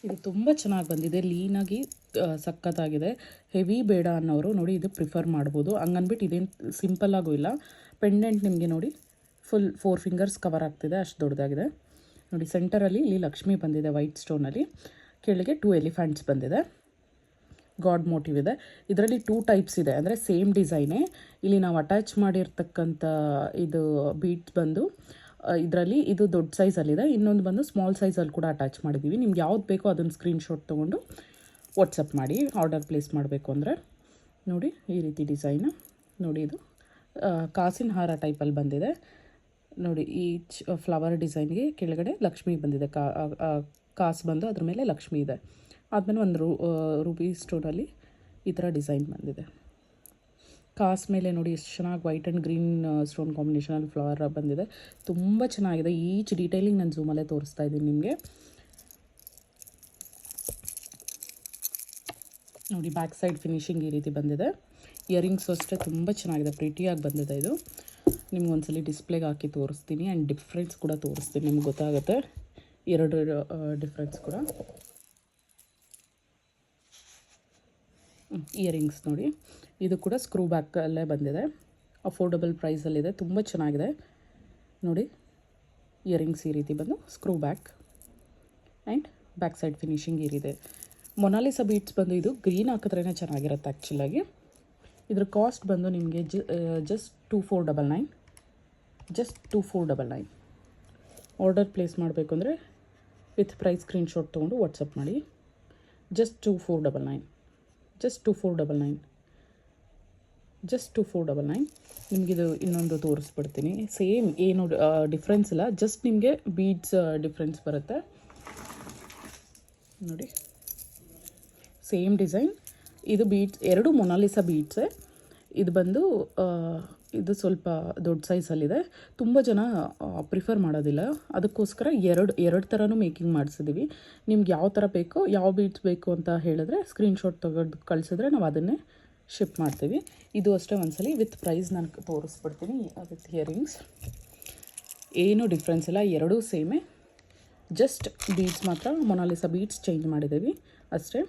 ಇದು ತುಂಬ ಚೆನ್ನಾಗಿ ಬಂದಿದೆ, ಲೀನಾಗಿ ಸಕ್ಕತ್ತಾಗಿದೆ. ಹೆವಿ ಬೇಡ ಅನ್ನೋರು ನೋಡಿ ಇದು ಪ್ರಿಫರ್ ಮಾಡ್ಬೋದು. ಹಂಗನ್ಬಿಟ್ಟು ಇದೇನು ಸಿಂಪಲ್ಲಾಗೂ ಇಲ್ಲ. ಪೆಂಡೆಂಟ್ ನಿಮಗೆ ನೋಡಿ ಫುಲ್ 4 ಫಿಂಗರ್ಸ್ ಕವರ್ ಆಗ್ತಿದೆ, ಅಷ್ಟು ದೊಡ್ಡದಾಗಿದೆ ನೋಡಿ. ಸೆಂಟರಲ್ಲಿ ಇಲ್ಲಿ ಲಕ್ಷ್ಮಿ ಬಂದಿದೆ ವೈಟ್ ಸ್ಟೋನಲ್ಲಿ, ಕೆಳಗೆ 2 ಎಲಿಫೆಂಟ್ಸ್ ಬಂದಿದೆ, ಗಾಡ್ ಮೋಟಿವ್ ಇದೆ. ಇದರಲ್ಲಿ 2 ಟೈಪ್ಸ್ ಇದೆ, ಅಂದರೆ ಸೇಮ್ ಡಿಸೈನೇ. ಇಲ್ಲಿ ನಾವು ಅಟ್ಯಾಚ್ ಮಾಡಿರ್ತಕ್ಕಂಥ ಇದು ಬೀಡ್ಸ್ ಬಂದು ಇದರಲ್ಲಿ ಇದು ದೊಡ್ಡ ಸೈಜಲ್ಲಿದೆ, ಇನ್ನೊಂದು ಬಂದು ಸ್ಮಾಲ್ ಸೈಜಲ್ಲಿ ಕೂಡ ಅಟ್ಯಾಚ್ ಮಾಡಿದ್ದೀವಿ. ನಿಮ್ಗೆ ಯಾವ್ದು ಬೇಕೋ ಅದನ್ನು ಸ್ಕ್ರೀನ್ಶಾಟ್ ತೊಗೊಂಡು ವಾಟ್ಸಪ್ ಮಾಡಿ ಆರ್ಡರ್ ಪ್ಲೇಸ್ ಮಾಡಬೇಕು ಅಂದರೆ. ನೋಡಿ ಈ ರೀತಿ ಡಿಸೈನು ನೋಡಿ. ಇದು ಕಾಸಿನ ಹಾರ ಟೈಪಲ್ಲಿ ಬಂದಿದೆ ನೋಡಿ. ಈ ಫ್ಲವರ್ ಡಿಸೈನ್ಗೆ ಕೆಳಗಡೆ ಲಕ್ಷ್ಮಿ ಬಂದಿದೆ, ಕಾಸು ಬಂದು ಅದ್ರ ಮೇಲೆ ಲಕ್ಷ್ಮಿ ಇದೆ. ಆದಮೇಲೆ ಒಂದು ರೂಬಿ ಸ್ಟೋನಲ್ಲಿ ಈ ಥರ ಡಿಸೈನ್ ಬಂದಿದೆ ಕಾಸ್ ಮೇಲೆ ನೋಡಿ ಎಷ್ಟು ಚೆನ್ನಾಗಿ ವೈಟ್ ಆ್ಯಂಡ್ ಗ್ರೀನ್ ಸ್ಟೋನ್ ಕಾಂಬಿನೇಷನಲ್ಲಿ ಫ್ಲವರ್ ಬಂದಿದೆ. ತುಂಬ ಚೆನ್ನಾಗಿದೆ. ಈಚ್ ಡೀಟೇಲಿಂಗ್ ನಾನು ಝೂಮಲ್ಲೇ ತೋರಿಸ್ತಾ ಇದ್ದೀನಿ ನಿಮಗೆ. ನೋಡಿ ಬ್ಯಾಕ್ ಸೈಡ್ ಫಿನಿಶಿಂಗ್ ಈ ರೀತಿ ಬಂದಿದೆ. ಇಯರಿಂಗ್ಸು ಅಷ್ಟೇ ತುಂಬ ಚೆನ್ನಾಗಿದೆ, ಪ್ರಿಟಿಯಾಗಿ ಬಂದಿದೆ. ಇದು ನಿಮ್ಗೊಂದ್ಸಲಿ ಡಿಸ್ಪ್ಲೇಗೆ ಹಾಕಿ ತೋರಿಸ್ತೀನಿ ಆ್ಯಂಡ್ ಡಿಫ್ರೆನ್ಸ್ ಕೂಡ ತೋರಿಸ್ತೀನಿ, ನಿಮ್ಗೆ ಗೊತ್ತಾಗುತ್ತೆ ಎರಡು ಡಿಫ್ರೆನ್ಸ್ ಕೂಡ. ಇಯರಿಂಗ್ಸ್ ನೋಡಿ, ಇದು ಕೂಡ ಸ್ಕ್ರೂ ಬ್ಯಾಕಲ್ಲೇ ಬಂದಿದೆ, ಅಫೋರ್ಡಬಲ್ ಪ್ರೈಸಲ್ಲಿದೆ, ತುಂಬ ಚೆನ್ನಾಗಿದೆ. ನೋಡಿ ಇಯರಿಂಗ್ಸ್ ಈ ರೀತಿ ಬಂದು screw back and back side finishing ಈ ರೀತಿ. ಮೊನಾಲಿಸಾ ಬೀಟ್ಸ್ ಬಂದು ಇದು ಗ್ರೀನ್ ಹಾಕಿದ್ರೇ ಚೆನ್ನಾಗಿರುತ್ತೆ ಆ್ಯಕ್ಚುಲಾಗಿ. ಇದ್ರ ಕಾಸ್ಟ್ ಬಂದು ನಿಮಗೆ ಜಸ್ಟ್ 2499, ಜಸ್ಟ್ 2499. ಆರ್ಡರ್ ಪ್ಲೇಸ್ ಮಾಡಬೇಕು ಅಂದರೆ ವಿತ್ ಪ್ರೈಸ್ ಸ್ಕ್ರೀನ್ಶಾಟ್ ತೊಗೊಂಡು ವಾಟ್ಸಪ್ ಮಾಡಿ. Just 2499, just 2499, just 2499. ನಿಮಗಿದು ಇನ್ನೊಂದು ತೋರಿಸ್ಬಿಡ್ತೀನಿ. ಸೇಮ್ ಏನು ಡಿಫ್ರೆನ್ಸ್ ಇಲ್ಲ, ಜಸ್ಟ್ ನಿಮಗೆ ಬೀಡ್ಸ್ ಡಿಫ್ರೆನ್ಸ್ ಬರುತ್ತೆ ನೋಡಿ. Same design. ಇದು ಬೀಡ್ಸ್ ಎರಡು ಮೊನಾಲಿಸಾ ಬೀಡ್ಸೇ. ಇದು ಬಂದು ಇದು ಸ್ವಲ್ಪ ದೊಡ್ಡ ಸೈಜಲ್ಲಿದೆ. ತುಂಬ ಜನ ಪ್ರಿಫರ್ ಮಾಡೋದಿಲ್ಲ, ಅದಕ್ಕೋಸ್ಕರ ಎರಡು ಥರನೂ ಮೇಕಿಂಗ್ ಮಾಡಿಸಿದ್ದೀವಿ. ನಿಮ್ಗೆ ಯಾವ ಥರ ಬೇಕೋ, ಯಾವ ಬೀಡ್ಸ್ ಬೇಕು ಅಂತ ಹೇಳಿದ್ರೆ ಸ್ಕ್ರೀನ್ಶಾಟ್ ತೆಗೆದು ಕಳಿಸಿದ್ರೆ ನಾವು ಅದನ್ನೇ ಶಿಪ್ ಮಾಡ್ತೀವಿ. ಇದು ಅಷ್ಟೇ ಒಂದ್ಸಲಿ ವಿತ್ ಪ್ರೈಸ್ ನಾನು ತೋರಿಸ್ಬಿಡ್ತೀನಿ. ವಿತ್ ಇಯರಿಂಗ್ಸ್ ಏನೂ ಡಿಫ್ರೆನ್ಸ್ ಇಲ್ಲ, ಎರಡೂ ಸೇಮೇ. ಜಸ್ಟ್ ಬೀಡ್ಸ್ ಮಾತ್ರ ಮೊನಾಲಿಸಾ ಬೀಡ್ಸ್ ಚೇಂಜ್ ಮಾಡಿದ್ದೀವಿ ಅಷ್ಟೇ.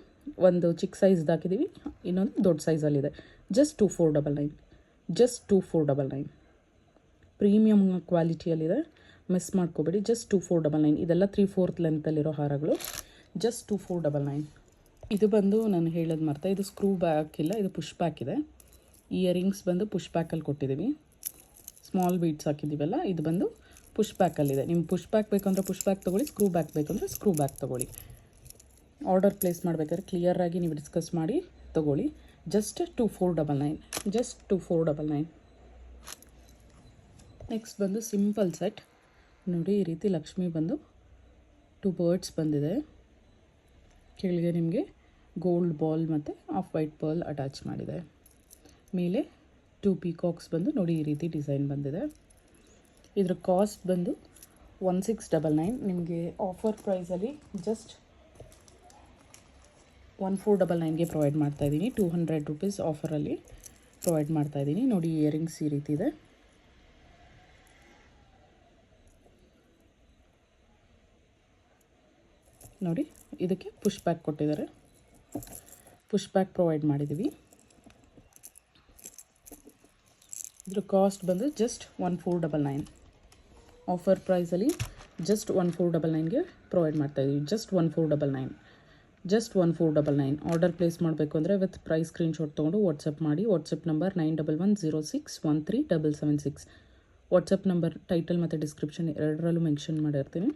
ಒಂದು ಚಿಕ್ಕ ಸೈಜ್ದು ಹಾಕಿದ್ದೀವಿ, ಇನ್ನೊಂದು ದೊಡ್ಡ ಸೈಜಲ್ಲಿದೆ. Just 2499, just 2499. ಪ್ರೀಮಿಯಮ್ ಕ್ವಾಲಿಟಿಯಲ್ಲಿದೆ, ಮಿಸ್ ಮಾಡ್ಕೋಬೇಡಿ. ಜಸ್ಟ್ 2499. ಇದೆಲ್ಲ 3/4 ಲೆಂತಲ್ಲಿರೋ ಹಾರಗಳು. ಜಸ್ಟ್ 2499. ಇದು ಬಂದು ನಾನು ಹೇಳೋದು ಮರ್ತೆ, ಇದು ಸ್ಕ್ರೂ ಬ್ಯಾಕ್ ಇಲ್ಲ, ಇದು ಪುಷ್ ಬ್ಯಾಕ್ ಇದೆ. ಇಯರಿಂಗ್ಸ್ ಬಂದು ಪುಷ್ ಬ್ಯಾಕಲ್ಲಿ ಕೊಟ್ಟಿದ್ದೀವಿ. ಸ್ಮಾಲ್ ಬೀಡ್ಸ್ ಹಾಕಿದ್ದೀವಲ್ಲ, ಇದು ಬಂದು ಪುಷ್ ಬ್ಯಾಕಲ್ಲಿದೆ. ನಿಮ್ಗೆ ಪುಷ್ ಬ್ಯಾಕ್ ಬೇಕಂದ್ರೆ ಪುಷ್ ಬ್ಯಾಕ್ ತೊಗೊಳ್ಳಿ, ಸ್ಕ್ರೂ ಬ್ಯಾಕ್ ಬೇಕಂದ್ರೆ ಸ್ಕ್ರೂ ಬ್ಯಾಕ್ ತೊಗೊಳ್ಳಿ. ಆರ್ಡರ್ ಪ್ಲೇಸ್ ಮಾಡಬೇಕಾದ್ರೆ ಕ್ಲಿಯರಾಗಿ ನೀವು ಡಿಸ್ಕಸ್ ಮಾಡಿ ತೊಗೊಳ್ಳಿ. Just 2499, just 2499. ನೆಕ್ಸ್ಟ್ ಬಂದು ಸಿಂಪಲ್ ಸೆಟ್ ನೋಡಿ. ಈ ರೀತಿ ಲಕ್ಷ್ಮಿ ಬಂದು 2 ಬರ್ಡ್ಸ್ ಬಂದಿದೆ. ಕೆಳಗೆ ನಿಮಗೆ ಗೋಲ್ಡ್ ಬಾಲ್ ಮತ್ತು ಆಫ್ ವೈಟ್ ಪರ್ಲ್ ಅಟ್ಯಾಚ್ ಮಾಡಿದೆ. ಮೇಲೆ 2 ಪೀಕಾಕ್ಸ್ ಬಂದು ನೋಡಿ ಈ ರೀತಿ ಡಿಸೈನ್ ಬಂದಿದೆ. ಇದ್ರ ಕಾಸ್ಟ್ ಬಂದು 1699. ನಿಮಗೆ ಆಫರ್ ಪ್ರೈಸಲ್ಲಿ ಜಸ್ಟ್ 1499ಗೆ ಪ್ರೊವೈಡ್ ಮಾಡ್ತಾಯಿದ್ದೀನಿ. 200 ರೂಪೀಸ್ ಆಫರಲ್ಲಿ ಪ್ರೊವೈಡ್ ಮಾಡ್ತಾಯಿದ್ದೀನಿ. ನೋಡಿ ಇಯರಿಂಗ್ಸ್ ಈ ರೀತಿ ಇದೆ. ನೋಡಿ ಇದಕ್ಕೆ ಪುಷ್ ಬ್ಯಾಕ್ ಕೊಟ್ಟಿದ್ದಾರೆ, ಪುಷ್ ಬ್ಯಾಕ್ ಪ್ರೊವೈಡ್ ಮಾಡಿದ್ದೀವಿ. ಇದ್ರ ಕಾಸ್ಟ್ ಬಂದು ಜಸ್ಟ್ 1499. ಆಫರ್ ಪ್ರೈಸಲ್ಲಿ ಜಸ್ಟ್ 1499ಗೆ ಪ್ರೊವೈಡ್ ಮಾಡ್ತಾಯಿದ್ದೀವಿ. Just 1499, just 1499. ಆರ್ಡರ್ ಪ್ಲೇಸ್ ಮಾಡಬೇಕು ಅಂದರೆ ವಿತ್ ಪ್ರೈಸ್ ಸ್ಕ್ರೀನ್ಶಾಟ್ ತೊಗೊಂಡು ವಾಟ್ಸಪ್ ಮಾಡಿ. WhatsApp number 9110613776. WhatsApp number title ಮತ್ತು ಡಿಸ್ಕ್ರಿಪ್ಷನ್ ಎರಡರಲ್ಲೂ ಮೆನ್ಷನ್ ಮಾಡಿರ್ತೀನಿ.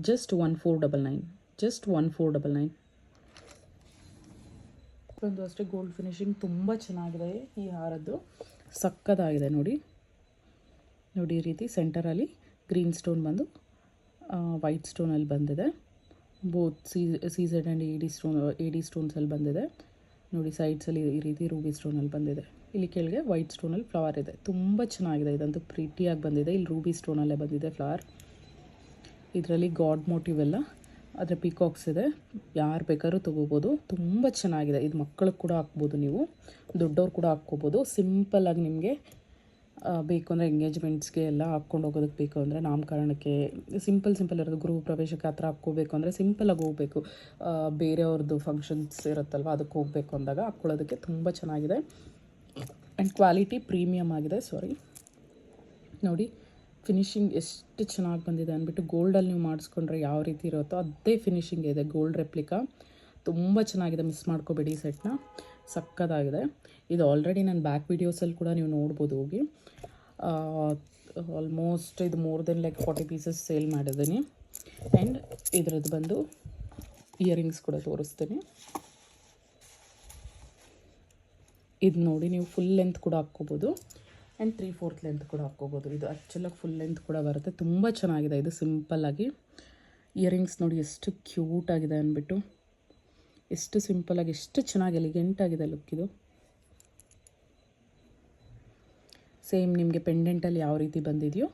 Just 1499, just 1499. ಒಂದು ಅಷ್ಟೇ ಗೋಲ್ಡ್ ಫಿನಿಶಿಂಗ್ ತುಂಬ ಚೆನ್ನಾಗಿದೆ. ಈ ಹಾರದ್ದು ಸಕ್ಕದಾಗಿದೆ ನೋಡಿ. ನೋಡಿ ಈ ರೀತಿ ಸೆಂಟರಲ್ಲಿ ಗ್ರೀನ್ ಸ್ಟೋನ್ ಬಂದು ವೈಟ್ ಸ್ಟೋನಲ್ಲಿ ಬಂದಿದೆ. ಬೋತ್ ಸೀಸೆಡ್ ಆ್ಯಂಡ್ ಎಡಿ ಸ್ಟೋನ್ಸಲ್ಲಿ ಬಂದಿದೆ ನೋಡಿ. ಸೈಡ್ಸಲ್ಲಿ ಈ ರೀತಿ ರೂಬಿ ಸ್ಟೋನಲ್ಲಿ ಬಂದಿದೆ. ಇಲ್ಲಿ ಕೆಳಗೆ ವೈಟ್ ಸ್ಟೋನಲ್ಲಿ ಫ್ಲವರ್ ಇದೆ. ತುಂಬ ಚೆನ್ನಾಗಿದೆ, ಇದಂತೂ ಪ್ರೀಟಿಯಾಗಿ ಬಂದಿದೆ. ಇಲ್ಲಿ ರೂಬಿ ಸ್ಟೋನಲ್ಲೇ ಬಂದಿದೆ ಫ್ಲವರ್. ಇದರಲ್ಲಿ ಗಾಡ್ ಮೋಟಿವ್ ಎಲ್ಲ, ಅದರ ಪಿಕಾಕ್ಸ್ ಇದೆ. ಯಾರು ಬೇಕಾದ್ರೂ ತೊಗೋಬೋದು. ತುಂಬ ಚೆನ್ನಾಗಿದೆ. ಇದು ಮಕ್ಕಳಿಗೆ ಕೂಡ ಹಾಕ್ಬೋದು, ನೀವು ದೊಡ್ಡವ್ರು ಕೂಡ ಹಾಕ್ಕೋಬೋದು. ಸಿಂಪಲ್ಲಾಗಿ ನಿಮಗೆ ಬೇಕು ಅಂದರೆ ಎಂಗೇಜ್ಮೆಂಟ್ಸ್ಗೆ ಎಲ್ಲ ಹಾಕ್ಕೊಂಡು ಹೋಗೋದಕ್ಕೆ ಬೇಕು ಅಂದರೆ, ನಾಮಕರಣಕ್ಕೆ ಸಿಂಪಲ್ ಇರೋದು, ಗೃಹ ಪ್ರವೇಶಕ್ಕೆ ಆ ಥರ ಹಾಕ್ಕೋಬೇಕು ಅಂದರೆ ಸಿಂಪಲ್ಲಾಗಿ ಹೋಗಬೇಕು. ಬೇರೆಯವ್ರದ್ದು ಫಂಕ್ಷನ್ಸ್ ಇರುತ್ತಲ್ವ, ಅದಕ್ಕೆ ಹೋಗಬೇಕು ಅಂದಾಗ ಹಾಕ್ಕೊಳ್ಳೋದಕ್ಕೆ ತುಂಬ ಚೆನ್ನಾಗಿದೆ. ಆ್ಯಂಡ್ ಕ್ವಾಲಿಟಿ ಪ್ರೀಮಿಯಮ್ ಆಗಿದೆ. ನೋಡಿ ಫಿನಿಶಿಂಗ್ ಎಷ್ಟು ಚೆನ್ನಾಗಿ ಬಂದಿದೆ ಅಂದ್ಬಿಟ್ಟು. ಗೋಲ್ಡಲ್ಲಿ ನೀವು ಮಾಡಿಸ್ಕೊಂಡ್ರೆ ಯಾವ ರೀತಿ ಇರುತ್ತೋ ಅದೇ ಫಿನಿಶಿಂಗ್ ಇದೆ, ಗೋಲ್ಡ್ ರೆಪ್ಲಿಕಾ. ತುಂಬ ಚೆನ್ನಾಗಿದೆ, ಮಿಸ್ ಮಾಡ್ಕೋಬೇಡಿ. ಸೆಟ್ನ ಸಕ್ಕದಾಗಿದೆ. ಇದು ಆಲ್ರೆಡಿ ನಾನು ಬ್ಯಾಕ್ ವೀಡಿಯೋಸಲ್ಲಿ ಕೂಡ ನೀವು ನೋಡ್ಬೋದು ಹೋಗಿ. ಆಲ್ಮೋಸ್ಟ್ ಇದು more than like 40 pieces sale ಮಾಡಿದ್ದೀನಿ. ಆ್ಯಂಡ್ ಇದರದ್ದು ಬಂದು ಇಯರಿಂಗ್ಸ್ ಕೂಡ ತೋರಿಸ್ತೀನಿ. ಇದು ನೋಡಿ, ನೀವು ಫುಲ್ ಲೆಂತ್ ಕೂಡ ಹಾಕ್ಕೋಬೋದು ಆ್ಯಂಡ್ 3/4 ಲೆಂತ್ ಕೂಡ ಹಾಕ್ಕೋಬೋದು. ಇದು ಆ್ಯಕ್ಚುಲಾಗಿ ಫುಲ್ ಲೆಂತ್ ಕೂಡ ಬರುತ್ತೆ. ತುಂಬ ಚೆನ್ನಾಗಿದೆ ಇದು ಸಿಂಪಲ್ಲಾಗಿ. ಇಯರಿಂಗ್ಸ್ ನೋಡಿ ಎಷ್ಟು ಕ್ಯೂಟಾಗಿದೆ ಅಂದ್ಬಿಟ್ಟು, ಎಷ್ಟು ಸಿಂಪಲ್ಲಾಗಿ ಎಷ್ಟು ಚೆನ್ನಾಗಿ ಎಲಿಗೆಂಟಾಗಿದೆ ಲುಕ್ ಇದು. ಸೇಮ್ ನಿಮಗೆ ಪೆಂಡೆಂಟಲ್ಲಿ ಯಾವ ರೀತಿ ಬಂದಿದೆಯೋ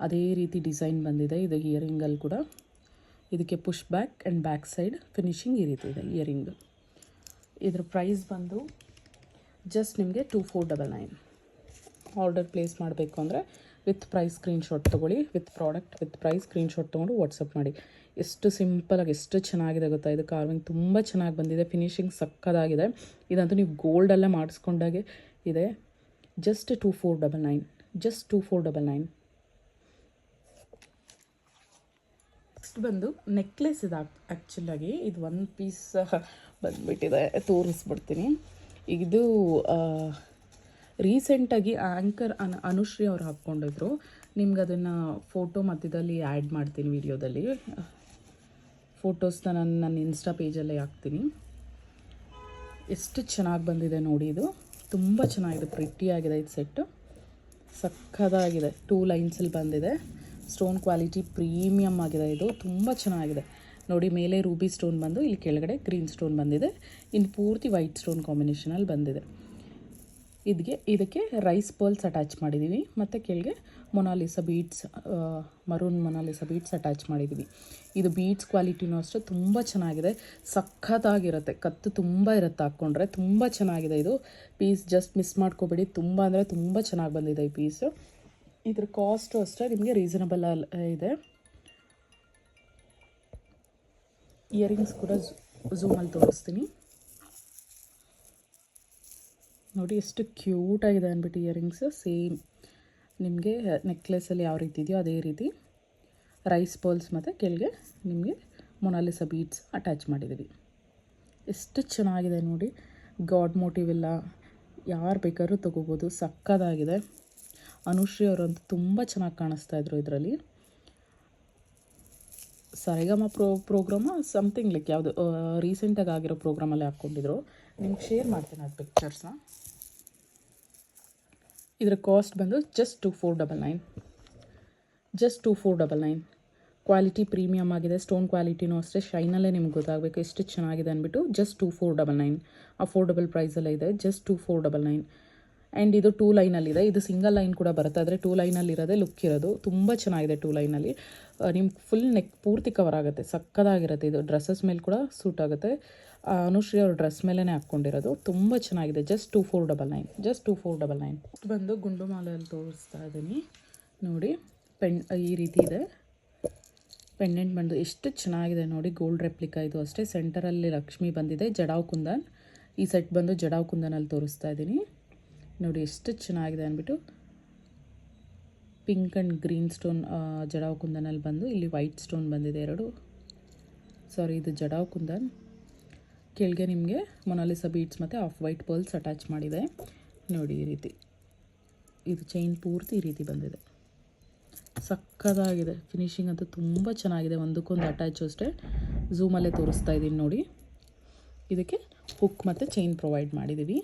ಅದೇ ರೀತಿ ಡಿಸೈನ್ ಬಂದಿದೆ. ಇದು ಇಯರಿಂಗಲ್ಲಿ ಕೂಡ ಇದಕ್ಕೆ push back and back side finishing ಈ ರೀತಿ ಇದೆ ಇಯರಿಂಗ್. ಇದ್ರ ಪ್ರೈಸ್ ಬಂದು ಜಸ್ಟ್ ನಿಮಗೆ 2499. ಆರ್ಡರ್ ಪ್ಲೇಸ್ ಮಾಡಬೇಕು ಅಂದರೆ ವಿತ್ ಪ್ರೈಸ್ ಸ್ಕ್ರೀನ್ಶಾಟ್ ತೊಗೊಳ್ಳಿ, with product with price screenshot ತೊಗೊಂಡು ವಾಟ್ಸಪ್ ಮಾಡಿ. ಎಷ್ಟು ಸಿಂಪಲಾಗಿ ಎಷ್ಟು ಚೆನ್ನಾಗಿದೆ ಗೊತ್ತಾ. ಇದು ಕಾರ್ವಿಂಗ್ ತುಂಬ ಚೆನ್ನಾಗಿ ಬಂದಿದೆ, ಫಿನಿಶಿಂಗ್ ಸಕ್ಕದಾಗಿದೆ. ಇದಂತೂ ನೀವು ಗೋಲ್ಡಲ್ಲೇ ಮಾಡಿಸ್ಕೊಂಡಾಗೆ ಇದೆ. Just 2499, just 2499. ನೆಕ್ಸ್ಟ್ ಬಂದು ನೆಕ್ಲೆಸ್ ಇದೆ. ಆ್ಯಕ್ಚುಲಾಗಿ ಇದು ಒಂದು ಪೀಸ್ ಬಂದುಬಿಟ್ಟಿದೆ, ತೋರಿಸ್ಬಿಡ್ತೀನಿ. ಇದು ರೀಸೆಂಟಾಗಿ ಆ್ಯಂಕರ್ ಅನುಶ್ರೀ ಅವ್ರು ಹಾಕ್ಕೊಂಡಿದ್ರು. ನಿಮ್ಗೆ ಅದನ್ನು ಫೋಟೋ ಮಧ್ಯದಲ್ಲಿ ಆ್ಯಡ್ ಮಾಡ್ತೀನಿ ವಿಡಿಯೋದಲ್ಲಿ. ಫೋಟೋಸ್ನ ನನ್ನ ಇನ್ಸ್ಟಾ ಪೇಜಲ್ಲೇ ಹಾಕ್ತೀನಿ. ಎಷ್ಟು ಚೆನ್ನಾಗಿ ಬಂದಿದೆ ನೋಡಿ. ಇದು ತುಂಬ ಚೆನ್ನಾಗಿದೆ, ಪ್ರಿಟ್ಟಿಯಾಗಿದೆ. ಇದು ಸೆಟ್ಟು ಸಕ್ಕದಾಗಿದೆ. 2 ಲೈನ್ಸಲ್ಲಿ ಬಂದಿದೆ. ಸ್ಟೋನ್ ಕ್ವಾಲಿಟಿ ಪ್ರೀಮಿಯಮ್ ಆಗಿದೆ. ಇದು ತುಂಬ ಚೆನ್ನಾಗಿದೆ ನೋಡಿ. ಮೇಲೆ ರೂಬಿ ಸ್ಟೋನ್ ಬಂದು ಇಲ್ಲಿ ಕೆಳಗಡೆ ಗ್ರೀನ್ ಸ್ಟೋನ್ ಬಂದಿದೆ. ಇನ್ನು ಪೂರ್ತಿ ವೈಟ್ ಸ್ಟೋನ್ ಕಾಂಬಿನೇಷನಲ್ಲಿ ಬಂದಿದೆ. ಇದಕ್ಕೆ ರೈಸ್ ಪರ್ಲ್ಸ್ ಅಟ್ಯಾಚ್ ಮಾಡಿದ್ದೀವಿ ಮತ್ತು ಕೆಳಗೆ Mona Lisa beads, maroon Mona Lisa beads attach ಮಾಡಿದ್ದೀವಿ. ಇದು ಬೀಡ್ಸ್ ಕ್ವಾಲಿಟಿನೂ ಅಷ್ಟೇ ತುಂಬ ಚೆನ್ನಾಗಿದೆ, ಸಖತ್ತಾಗಿರುತ್ತೆ. ಕತ್ತು ತುಂಬ ಇರುತ್ತೆ, ಹಾಕ್ಕೊಂಡ್ರೆ ತುಂಬ ಚೆನ್ನಾಗಿದೆ. ಇದು ಪೀಸ್ ಜಸ್ಟ್ ಮಿಸ್ ಮಾಡ್ಕೋಬೇಡಿ, ತುಂಬ ಅಂದರೆ ತುಂಬ ಚೆನ್ನಾಗಿ ಬಂದಿದೆ ಈ ಪೀಸು. ಇದ್ರ ಕಾಸ್ಟು ಅಷ್ಟೇ ನಿಮಗೆ ರೀಸನಬಲ್ ಇದೆ. ಇಯರಿಂಗ್ಸ್ ಕೂಡ ಝೂಮಲ್ಲಿ ತೋರಿಸ್ತೀನಿ ನೋಡಿ. ಎಷ್ಟು ಕ್ಯೂಟಾಗಿದೆ ಅಂದ್ಬಿಟ್ಟು ಇಯರಿಂಗ್ಸ್. ಸೇಮ್ ನಿಮಗೆ ನೆಕ್ಲೆಸಲ್ಲಿ ಯಾವ ರೀತಿ ಇದೆಯೋ ಅದೇ ರೀತಿ ರೈಸ್ ಪರ್ಲ್ಸ್ ಮತ್ತು ಕೆಳಗೆ ನಿಮಗೆ ಮೊನಾಲಿಸಾ ಬೀಡ್ಸ್ ಅಟ್ಯಾಚ್ ಮಾಡಿದ್ದೀವಿ. ಎಷ್ಟು ಚೆನ್ನಾಗಿದೆ ನೋಡಿ. ಗಾಡ್ ಮೋಟಿವ್ ಎಲ್ಲ ಯಾರು ಬೇಕಾದ್ರೂ ತೊಗೋಬೋದು, ಸಕ್ಕದಾಗಿದೆ. ಅನುಶ್ರೀ ಅವರಂತೂ ತುಂಬ ಚೆನ್ನಾಗಿ ಕಾಣಿಸ್ತಾಯಿದ್ರು ಇದರಲ್ಲಿ. ಸರಿಗಮ ಪ್ರೋಗ್ರಾಮ ಸಮಥಿಂಗ್ ಲೈಕ್ ಯಾವುದು ರೀಸೆಂಟಾಗಿ ಆಗಿರೋ ಪ್ರೋಗ್ರಾಮಲ್ಲಿ ಹಾಕ್ಕೊಂಡಿದ್ರು. ನಿಮ್ಗೆ ಶೇರ್ ಮಾಡ್ತೇನೆ ಅದು ಪಿಕ್ಚರ್ಸ್ನ. ಇದರ ಕಾಸ್ಟ್ ಬಂದು ಜಸ್ಟ್ 2499, ಜಸ್ಟ್ 2499. ಕ್ವಾಲಿಟಿ ಪ್ರೀಮಿಯಮ್ ಆಗಿದೆ. ಸ್ಟೋನ್ ಕ್ವಾಲಿಟಿನೂ ಅಷ್ಟೇ ಶೈನಲ್ಲೇ ನಿಮ್ಗೆ ಗೊತ್ತಾಗಬೇಕು ಎಷ್ಟು ಚೆನ್ನಾಗಿದೆ ಅಂದ್ಬಿಟ್ಟು. ಜಸ್ಟ್ 2499 ಅಫೋರ್ಡಬಲ್ ಪ್ರೈಸಲ್ಲೇ ಇದೆ. ಜಸ್ಟ್ 2499. ಆ್ಯಂಡ್ ಇದು 2 ಲೈನಲ್ಲಿದೆ. ಇದು ಸಿಂಗಲ್ ಲೈನ್ ಕೂಡ ಬರುತ್ತೆ, ಆದರೆ 2 ಲೈನಲ್ಲಿ ಇರೋದೇ ಲುಕ್ ಇರೋದು. ತುಂಬ ಚೆನ್ನಾಗಿದೆ 2 ಲೈನಲ್ಲಿ. ನಿಮ್ಗೆ ಫುಲ್ ನೆಕ್ ಪೂರ್ತಿ ಕವರ್ ಆಗುತ್ತೆ, ಸಕ್ಕದಾಗಿರುತ್ತೆ. ಇದು ಡ್ರೆಸ್ಸಸ್ ಮೇಲೆ ಕೂಡ ಸೂಟ್ ಆಗುತ್ತೆ. ಅನುಶ್ರೀ ಅವ್ರ ಡ್ರೆಸ್ ಮೇಲೇ ಹಾಕ್ಕೊಂಡಿರೋದು. ತುಂಬ ಚೆನ್ನಾಗಿದೆ. Just 2499, just 2499. ಬಂದು ಗುಂಡು ಮಾಲೆಯಲ್ಲಿ ತೋರಿಸ್ತಾ ಇದ್ದೀನಿ ನೋಡಿ. ಈ ರೀತಿ ಇದೆ. ಪೆಂಡೆಂಟ್ ಬಂದು ಎಷ್ಟು ಚೆನ್ನಾಗಿದೆ ನೋಡಿ. ಗೋಲ್ಡ್ ರೆಪ್ಲಿಕಾ ಇದು ಅಷ್ಟೇ. ಸೆಂಟರಲ್ಲಿ ಲಕ್ಷ್ಮಿ ಬಂದಿದೆ. ಜಡಾವ್ ಕುಂದನ್. ಈ ಸೆಟ್ ಬಂದು ಜಡಾವ್ ಕುಂದನಲ್ಲಿ ತೋರಿಸ್ತಾ ಇದ್ದೀನಿ ನೋಡಿ. ಎಷ್ಟು ಚೆನ್ನಾಗಿದೆ ಅಂದ್ಬಿಟ್ಟು. Pink and green stone jadau ಕುಂದನಲ್ಲಿ ಬಂದು ಇಲ್ಲಿ ವೈಟ್ ಸ್ಟೋನ್ ಬಂದಿದೆ ಎರಡು. ಸಾರಿ, ಇದು ಜಡಾವ್ ಕುಂದನ್. ಕೆಳಗೆ ನಿಮಗೆ ಮೊನಾಲಿಸಾ ಬೀಡ್ಸ್ ಮತ್ತು ಆಫ್ ವೈಟ್ ಪರ್ಲ್ಸ್ ಅಟ್ಯಾಚ್ ಮಾಡಿದೆ ನೋಡಿ. ಈ ರೀತಿ ಇದು ಚೈನ್ ಪೂರ್ತಿ ಈ ರೀತಿ ಬಂದಿದೆ. ಸಕ್ಕದಾಗಿದೆ. ಫಿನಿಶಿಂಗ್ ಅಂತೂ ತುಂಬ ಚೆನ್ನಾಗಿದೆ. ಒಂದಕ್ಕೊಂದು ಅಟ್ಯಾಚು ಅಷ್ಟೇ. ಝೂಮಲ್ಲೇ ತೋರಿಸ್ತಾ ಇದ್ದೀನಿ ನೋಡಿ. ಇದಕ್ಕೆ ಹುಕ್ ಮತ್ತು ಚೈನ್ ಪ್ರೊವೈಡ್ ಮಾಡಿದ್ದೀವಿ.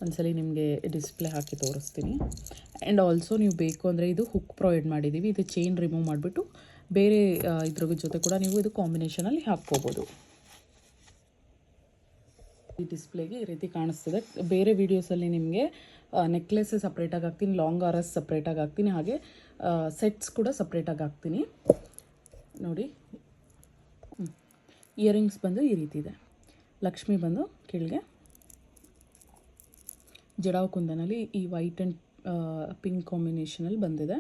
ಒಂದ್ಸಲಿ ನಿಮಗೆ ಡಿಸ್ಪ್ಲೇ ಹಾಕಿ ತೋರಿಸ್ತೀನಿ. ಆ್ಯಂಡ್ ಆಲ್ಸೋ ನೀವು ಬೇಕು ಅಂದರೆ ಇದು ಹುಕ್ ಪ್ರೊವೈಡ್ ಮಾಡಿದ್ದೀವಿ. ಇದು ಚೈನ್ ರಿಮೂವ್ ಮಾಡಿಬಿಟ್ಟು ಬೇರೆ ಇದ್ರ ಜೊತೆ ಕೂಡ ನೀವು ಇದು ಕಾಂಬಿನೇಷನಲ್ಲಿ ಹಾಕ್ಕೋಬೋದು. ಈ ಡಿಸ್ಪ್ಲೇಗೆ ಈ ರೀತಿ ಕಾಣಿಸ್ತದೆ. ಬೇರೆ ವೀಡಿಯೋಸಲ್ಲಿ ನಿಮಗೆ ನೆಕ್ಲೆಸ್ ಸಪ್ರೇಟಾಗಿ ಹಾಕ್ತೀನಿ, ಲಾಂಗ್ ಆರಸ್ ಸಪ್ರೇಟಾಗಿ ಹಾಕ್ತೀನಿ, ಹಾಗೆ ಸೆಟ್ಸ್ ಕೂಡ ಸಪ್ರೇಟಾಗಿ ಹಾಕ್ತೀನಿ ನೋಡಿ. ಇಯರಿಂಗ್ಸ್ ಬಂದು ಈ ರೀತಿ ಇದೆ. ಲಕ್ಷ್ಮಿ ಬಂದು ಕೆಳಗೆ ಜಡಾವ್ ಕುಂದನಲ್ಲಿ ಈ ವೈಟ್ ಆ್ಯಂಡ್ ಪಿಂಕ್ ಕಾಂಬಿನೇಷನಲ್ಲಿ ಬಂದಿದೆ.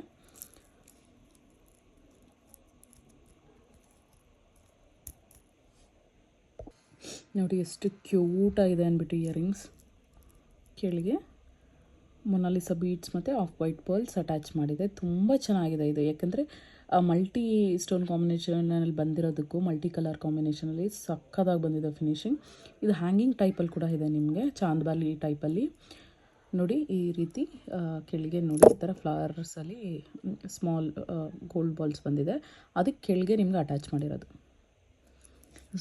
ನೋಡಿ ಎಷ್ಟು ಕ್ಯೂಟಾಗಿದೆ ಅಂದ್ಬಿಟ್ಟು ಇಯರಿಂಗ್ಸ್. ಕೆಳಗೆ ಮೊನಾಲಿಸಾ ಬೀಡ್ಸ್ ಮತ್ತು ಆಫ್ ವೈಟ್ ಪರ್ಲ್ಸ್ ಅಟ್ಯಾಚ್ ಮಾಡಿದೆ. ತುಂಬ ಚೆನ್ನಾಗಿದೆ ಇದು. ಯಾಕೆಂದರೆ ಮಲ್ಟಿ ಸ್ಟೋನ್ ಕಾಂಬಿನೇಷನಲ್ಲಿ ಬಂದಿರೋದಕ್ಕೂ ಮಲ್ಟಿ ಕಲರ್ ಕಾಂಬಿನೇಷನಲ್ಲಿ ಸಕ್ಕದಾಗಿ ಬಂದಿದೆ ಫಿನಿಶಿಂಗ್. ಇದು ಹ್ಯಾಂಗಿಂಗ್ ಟೈಪಲ್ಲಿ ಕೂಡ ಇದೆ ನಿಮಗೆ, ಚಾಂದ್ಬಾಲಿ ಟೈಪಲ್ಲಿ ನೋಡಿ. ಈ ರೀತಿ ಕೆಳಗೆ ನೋಡಿ ಈ ಥರ ಫ್ಲವರ್ಸಲ್ಲಿ ಸ್ಮಾಲ್ ಗೋಲ್ಡ್ ಬಾಲ್ಸ್ ಬಂದಿದೆ. ಅದಕ್ಕೆ ಕೆಳಗೆ ನಿಮ್ಗೆ ಅಟ್ಯಾಚ್ ಮಾಡಿರೋದು.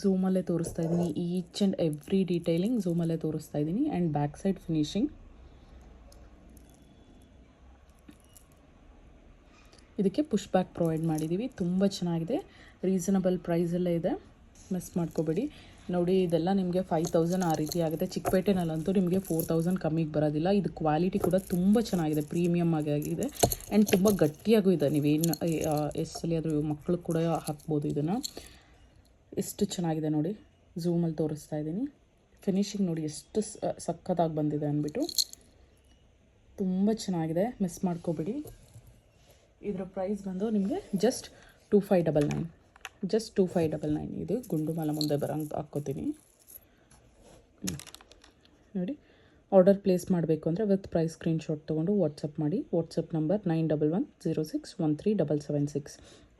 ಝೂಮಲ್ಲೇ ತೋರಿಸ್ತಾ ಇದ್ದೀನಿ. ಈಚ್ ಆ್ಯಂಡ್ ಎವ್ರಿ ಡೀಟೇಲಿಂಗ್ ಝೂಮಲ್ಲೇ ತೋರಿಸ್ತಾ ಇದ್ದೀನಿ. And back side finishing. ಇದಕ್ಕೆ ಪುಷ್ ಬ್ಯಾಕ್ ಪ್ರೊವೈಡ್ ಮಾಡಿದ್ದೀವಿ. ತುಂಬ ಚೆನ್ನಾಗಿದೆ. ರೀಸನಬಲ್ ಪ್ರೈಸಲ್ಲೇ ಇದೆ, ಮಿಸ್ ಮಾಡ್ಕೋಬೇಡಿ. ನೋಡಿ ಇದೆಲ್ಲ ನಿಮಗೆ 5000 ಆ ರೀತಿ ಆಗುತ್ತೆ. ಚಿಕ್ಕಪೇಟೆನಲ್ಲಂತೂ ನಿಮಗೆ 4000 ಕಮ್ಮಿಗೆ ಬರೋದಿಲ್ಲ. ಇದು ಕ್ವಾಲಿಟಿ ಕೂಡ ತುಂಬ ಚೆನ್ನಾಗಿದೆ, ಪ್ರೀಮಿಯಮ್ ಆಗಿದೆ ಆ್ಯಂಡ್ ತುಂಬ ಗಟ್ಟಿಯಾಗೂ ಇದೆ. ನೀವೇನು ಎಷ್ಟು ಸಲ ಆದರೂ ಮಕ್ಕಳು ಕೂಡ ಹಾಕ್ಬೋದು ಇದನ್ನು. ಎಷ್ಟು ಚೆನ್ನಾಗಿದೆ ನೋಡಿ, ಝೂಮಲ್ಲಿ ತೋರಿಸ್ತಾ ಇದ್ದೀನಿ. ಫಿನಿಶಿಂಗ್ ನೋಡಿ ಎಷ್ಟು ಸಕ್ಕತ್ತಾಗಿ ಬಂದಿದೆ ಅಂದ್ಬಿಟ್ಟು. ತುಂಬ ಚೆನ್ನಾಗಿದೆ, ಮಿಸ್ ಮಾಡ್ಕೋಬೇಡಿ. ಇದರ ಪ್ರೈಸ್ ಬಂದು ನಿಮಗೆ ಜಸ್ಟ್ 2599, ಜಸ್ಟ್ 2599. ಇದು ಗುಂಡು ಮಾಲ ಮುಂದೆ ಬರೋಂಗೆ ಹಾಕ್ಕೋತೀನಿ ನೋಡಿ. ಆರ್ಡರ್ ಪ್ಲೇಸ್ ಮಾಡಬೇಕು ಅಂದರೆ ವಿತ್ ಪ್ರೈಸ್ ಸ್ಕ್ರೀನ್ಶಾಟ್ ತೊಗೊಂಡು ವಾಟ್ಸಪ್ ಮಾಡಿ. WhatsApp number 9110613776.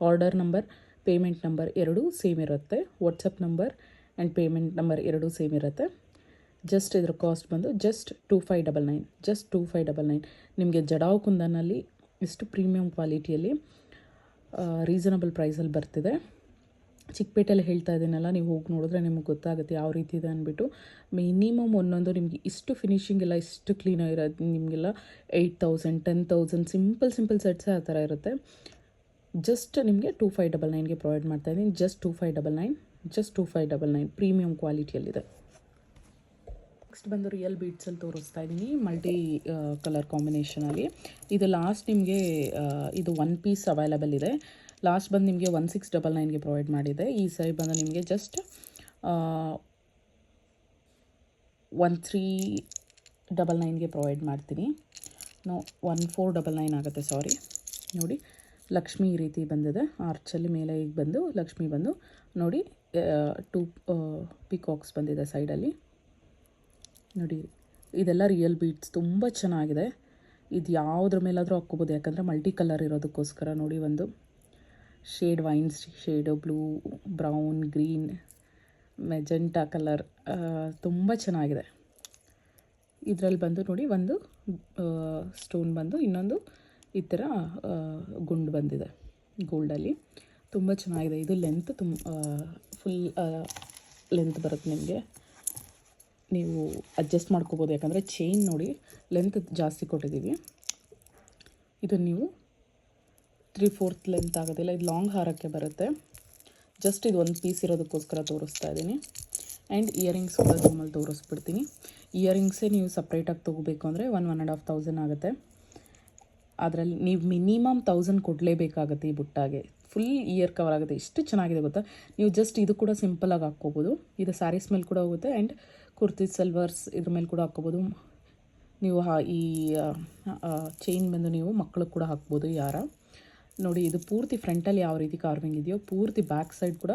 Order number, payment number ಎರಡೂ ಸೇಮ್ ಇರುತ್ತೆ. WhatsApp number and payment number ಎರಡೂ ಸೇಮ್ ಇರುತ್ತೆ. ಜಸ್ಟ್ ಇದರ ಕಾಸ್ಟ್ ಬಂದು ಜಸ್ಟ್ 2599, ಜಸ್ಟ್ 2599. ನಿಮಗೆ ಜಡಾವ್ ಕುಂದನಲ್ಲಿ ಇಷ್ಟು ಪ್ರೀಮಿಯಂ ಕ್ವಾಲಿಟಿಯಲ್ಲಿ ರೀಸನಬಲ್ ಪ್ರೈಸಲ್ಲಿ ಬರ್ತಿದೆ. ಚಿಕ್ಕಪೇಟೆಯಲ್ಲಿ ಹೇಳ್ತಾ ಇದ್ದೀನಲ್ಲ, ನೀವು ಹೋಗಿ ನೋಡಿದ್ರೆ ನಿಮಗೆ ಗೊತ್ತಾಗುತ್ತೆ ಯಾವ ರೀತಿ ಇದೆ ಅಂದ್ಬಿಟ್ಟು. ಮಿನಿಮಮ್ ಒಂದೊಂದು ನಿಮಗೆ ಇಷ್ಟು ಫಿನಿಶಿಂಗ್ ಎಲ್ಲ ಇಷ್ಟು ಕ್ಲೀನಾಗಿ ಇರೋದು ನಿಮಗೆಲ್ಲ 8000 10,000 ಸಿಂಪಲ್ ಸೆಟ್ಸೇ ಆ ಥರ ಇರುತ್ತೆ. ಜಸ್ಟ್ ನಿಮಗೆ 2599ಗೆ ಪ್ರೊವೈಡ್ ಮಾಡ್ತಾಯಿದ್ದೀನಿ. ಜಸ್ಟ್ 2599, ಜಸ್ಟ್ 2599 ಪ್ರೀಮಿಯಂ ಕ್ವಾಲಿಟಿಯಲ್ಲಿದೆ. ನೆಕ್ಸ್ಟ್ ಬಂದು ರಿಯಲ್ ಬೀಡ್ಸಲ್ಲಿ ತೋರಿಸ್ತಾ ಇದ್ದೀನಿ, ಮಲ್ಟಿ ಕಲರ್ ಕಾಂಬಿನೇಷನಲ್ಲಿ. ಇದು ಲಾಸ್ಟ್ ನಿಮಗೆ ಇದು 1 ಪೀಸ್ ಅವೈಲಬಲ್ ಇದೆ. ಲಾಸ್ಟ್ ಬಂದು ನಿಮಗೆ 1699ಗೆ ಪ್ರೊವೈಡ್ ಮಾಡಿದೆ. ಈ ಸರಿ ಬಂದು ನಿಮಗೆ ಜಸ್ಟ್ 1399ಗೆ ಪ್ರೊವೈಡ್ ಮಾಡ್ತೀನಿ. 1499 ಆಗುತ್ತೆ, ಸಾರಿ. ನೋಡಿ ಲಕ್ಷ್ಮಿ ಈ ರೀತಿ ಬಂದಿದೆ, ಆರ್ಚಲ್ಲಿ ಮೇಲೆ ಈಗ ಬಂದು ಲಕ್ಷ್ಮಿ ಬಂದು ನೋಡಿ 2 ಪಿಕಾಕ್ಸ್ ಬಂದಿದೆ ಸೈಡಲ್ಲಿ ನೋಡಿ. ಇದೆಲ್ಲ ರಿಯಲ್ ಬೀಡ್ಸ್, ತುಂಬ ಚೆನ್ನಾಗಿದೆ. ಇದು ಯಾವುದ್ರ ಮೇಲಾದರೂ ಹಾಕ್ಕೋಬೋದು, ಯಾಕಂದರೆ ಮಲ್ಟಿ ಕಲರ್ ಇರೋದಕ್ಕೋಸ್ಕರ. ನೋಡಿ ಒಂದು shade wine shade, blue, brown, green, magenta colour, ತುಂಬ ಚೆನ್ನಾಗಿದೆ. ಇದರಲ್ಲಿ ಬಂದು ನೋಡಿ ಒಂದು ಸ್ಟೋನ್ ಬಂದು ಇನ್ನೊಂದು ಈ ಥರ ಗುಂಡು ಬಂದಿದೆ ಗೋಲ್ಡಲ್ಲಿ, ತುಂಬ ಚೆನ್ನಾಗಿದೆ. ಇದು ಲೆಂತ್ ಫುಲ್ ಲೆಂತ್ ಬರುತ್ತೆ ನಿಮಗೆ, ನೀವು ಅಡ್ಜಸ್ಟ್ ಮಾಡ್ಕೋಬೋದು. ಯಾಕಂದರೆ ಚೈನ್ ನೋಡಿ ಲೆಂತ್ ಜಾಸ್ತಿ ಕೊಟ್ಟಿದ್ದೀವಿ. ಇದು ನೀವು 3/4 ಲೆಂತ್ ಆಗೋದಿಲ್ಲ, ಇದು ಲಾಂಗ್ ಹಾರಕ್ಕೆ ಬರುತ್ತೆ. ಜಸ್ಟ್ ಇದು ಒಂದು ಪೀಸ್ ಇರೋದಕ್ಕೋಸ್ಕರ ತೋರಿಸ್ತಾ ಇದ್ದೀನಿ. ಆ್ಯಂಡ್ ಇಯರಿಂಗ್ಸ್ ಕೂಡ ರೂಮಲ್ಲಿ ತೋರಿಸ್ಬಿಡ್ತೀನಿ. ಇಯರಿಂಗ್ಸೇ ನೀವು ಸಪ್ರೇಟಾಗಿ ತೊಗೋಬೇಕು ಅಂದರೆ 1,500 ಆಗುತ್ತೆ. ಅದರಲ್ಲಿ ನೀವು ಮಿನಿಮಮ್ 1000 ಕೊಡಲೇಬೇಕಾಗುತ್ತೆ ಈ ಬುಟ್ಟಾಗೆ. ಫುಲ್ ಇಯರ್ ಕವರ್ ಆಗುತ್ತೆ. ಎಷ್ಟು ಚೆನ್ನಾಗಿದೆ ಗೊತ್ತಾ. ನೀವು ಜಸ್ಟ್ ಇದು ಕೂಡ ಸಿಂಪಲಾಗಿ ಹಾಕ್ಕೋಬೋದು. ಇದು ಸ್ಯಾರೀಸ್ ಮೇಲೆ ಕೂಡ ಹೋಗುತ್ತೆ ಆ್ಯಂಡ್ ಕುರ್ತಿ ಸಲ್ವಾರ್ಸ್ ಇದ್ರ ಮೇಲೆ ಕೂಡ ಹಾಕ್ಕೋಬೋದು. ನೀವು ಈ ಚೈನ್ ಬಂದು ನೀವು ಮಕ್ಕಳಿಗೆ ಕೂಡ ಹಾಕ್ಬೋದು ಯಾರ. ನೋಡಿ ಇದು ಪೂರ್ತಿ ಫ್ರಂಟಲ್ಲಿ ಯಾವ ರೀತಿ ಕಾರ್ವಿಂಗ್ ಇದೆಯೋ ಪೂರ್ತಿ ಬ್ಯಾಕ್ ಸೈಡ್ ಕೂಡ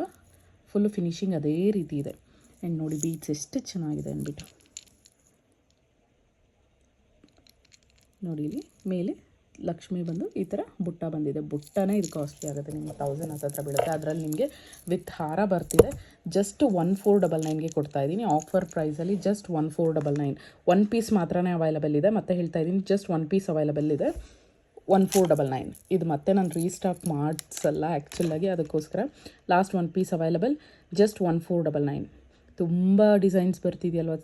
ಫುಲ್ಲು ಫಿನಿಶಿಂಗ್ ಅದೇ ರೀತಿ ಇದೆ. ಆ್ಯಂಡ್ ನೋಡಿ ಬೀಡ್ಸ್ ಎಷ್ಟು ಚೆನ್ನಾಗಿದೆ ಅಂದ್ಬಿಟ್ಟು. ನೋಡಿ ಇಲ್ಲಿ ಮೇಲೆ ಲಕ್ಷ್ಮಿ ಬಂದು ಈ ಥರ ಬುಟ್ಟ ಬಂದಿದೆ. ಬುಟ್ಟನೇ ಇದು ಕಾಸ್ಟ್ಲಿ ಆಗುತ್ತೆ, ನಿಮಗೆ 1000 ಹತ್ರ ಬೀಳುತ್ತೆ. ಅದರಲ್ಲಿ ನಿಮಗೆ ವಿತ್ ಹಾರ ಬರ್ತಿದೆ. ಜಸ್ಟ್ 1499ಗೆ ಕೊಡ್ತಾಯಿದ್ದೀನಿ ಆಫರ್ ಪ್ರೈಸಲ್ಲಿ. ಜಸ್ಟ್ 1499, 1 ಪೀಸ್ ಮಾತ್ರನೇ ಅವೈಲಬಲ್ ಇದೆ. ಮತ್ತೆ ಹೇಳ್ತಾ ಇದ್ದೀನಿ, ಜಸ್ಟ್ 1 ಪೀಸ್ ಅವೈಲಬಲ್ ಇದೆ, 1499. ಇದು ಮತ್ತೆ ನಾನು ರೀಸ್ಟಾಕ್ ಮಾಡಿಸಲ್ಲ ಆ್ಯಕ್ಚುಲಾಗಿ, ಅದಕ್ಕೋಸ್ಕರ ಲಾಸ್ಟ್ 1 ಪೀಸ್ ಅವೈಲಬಲ್, ಜಸ್ಟ್ 1499. ತುಂಬ ಡಿಸೈನ್ಸ್ ಬರ್ತಿದೆಯಲ್ವ,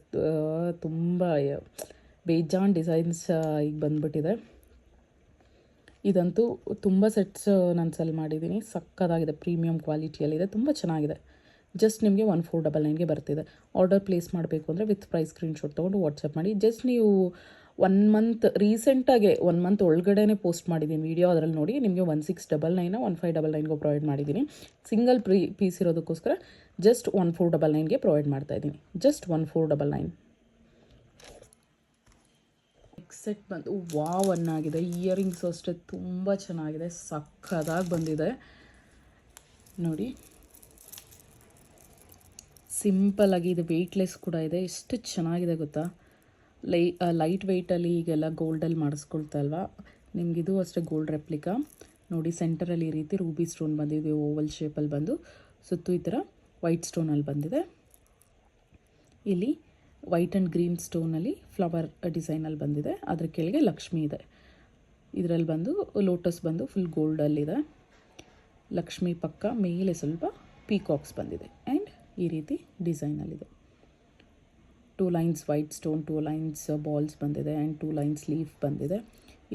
ತುಂಬ ಬೇಜಾನ್ ಡಿಸೈನ್ಸ್ ಈಗ ಬಂದುಬಿಟ್ಟಿದೆ. ಇದಂತೂ ತುಂಬ ಸೆಟ್ಸ್ ನಾನು ಸೆಲ್ ಮಾಡಿದ್ದೀನಿ, ಸಕ್ಕತ್ತಾಗಿದೆ, ಪ್ರೀಮಿಯಂ ಕ್ವಾಲಿಟಿಯಲ್ಲಿದೆ, ತುಂಬ ಚೆನ್ನಾಗಿದೆ. ಜಸ್ಟ್ ನಿಮಗೆ 1499ಗೆ ಬರ್ತಿದೆ. ಆರ್ಡರ್ ಪ್ಲೇಸ್ ಮಾಡಬೇಕು ಅಂದರೆ ವಿತ್ ಪ್ರೈಸ್ ಸ್ಕ್ರೀನ್ಶಾಟ್ ತೊಗೊಂಡು ವಾಟ್ಸಪ್ ಮಾಡಿ. ಜಸ್ಟ್ ನೀವು 1 ಮಂತ್ ರೀಸೆಂಟಾಗೆ 1 ಮಂತ್ ಒಳಗಡೆ ಪೋಸ್ಟ್ ಮಾಡಿದ್ದೀನಿ ವೀಡಿಯೋ, ಅದರಲ್ಲಿ ನೋಡಿ ನಿಮಗೆ 1699 1599ಗೂ ಪ್ರೊವೈಡ್ ಮಾಡಿದ್ದೀನಿ. ಸಿಂಗಲ್ ಪೀಸ್ ಇರೋದಕ್ಕೋಸ್ಕರ ಜಸ್ಟ್ 1499ಗೆ ಪ್ರೊವೈಡ್ ಮಾಡ್ತಾಯಿದ್ದೀನಿ, ಜಸ್ಟ್ 1499. ನೆಕ್ಸ್ಟ್ ಸೆಟ್ ಬಂದು ವಾವ್ ಆಗಿದೆ. ಇಯರಿಂಗ್ಸ್ ಅಷ್ಟೇ ತುಂಬ ಚೆನ್ನಾಗಿದೆ, ಸಕ್ಕದಾಗಿ ಬಂದಿದೆ ನೋಡಿ. ಸಿಂಪಲ್ಲಾಗಿ ಇದು ವೆಯ್ಟ್ಲೆಸ್ ಕೂಡ ಇದೆ, ಎಷ್ಟು ಚೆನ್ನಾಗಿದೆ ಗೊತ್ತಾ. ಲೈಟ್ ವೆಯ್ಟಲ್ಲಿ ಈಗೆಲ್ಲ ಗೋಲ್ಡಲ್ಲಿ ಮಾಡಿಸ್ಕೊಳ್ತಾ ಅಲ್ವಾ, ನಿಮಗಿದು ಅಷ್ಟೇ ಗೋಲ್ಡ್ ರೆಪ್ಲಿಕಾ ನೋಡಿ. ಸೆಂಟರಲ್ಲಿ ಈ ರೀತಿ ರೂಬಿ ಸ್ಟೋನ್ ಬಂದಿದೆ, ಓವಲ್ ಶೇಪಲ್ಲಿ ಬಂದು ಸುತ್ತು ಈ ಥರ ವೈಟ್ ಸ್ಟೋನಲ್ಲಿ ಬಂದಿದೆ. ಇಲ್ಲಿ ವೈಟ್ ಆ್ಯಂಡ್ ಗ್ರೀನ್ ಸ್ಟೋನಲ್ಲಿ ಫ್ಲವರ್ ಡಿಸೈನಲ್ಲಿ ಬಂದಿದೆ. ಅದ್ರ ಕೆಳಗೆ ಲಕ್ಷ್ಮಿ ಇದೆ. ಇದರಲ್ಲಿ ಬಂದು ಲೋಟಸ್ ಬಂದು ಫುಲ್ ಗೋಲ್ಡಲ್ಲಿದೆ. ಲಕ್ಷ್ಮಿ ಪಕ್ಕ ಮೇಲೆ ಸ್ವಲ್ಪ ಪೀಕಾಕ್ಸ್ ಬಂದಿದೆ ಆ್ಯಂಡ್ ಈ ರೀತಿ ಡಿಸೈನಲ್ಲಿದೆ. 2 lines white stone, 2 lines balls ಬಂದಿದೆ ಆ್ಯಂಡ್ 2 ಲೈನ್ಸ್ ಲೀಫ್ ಬಂದಿದೆ.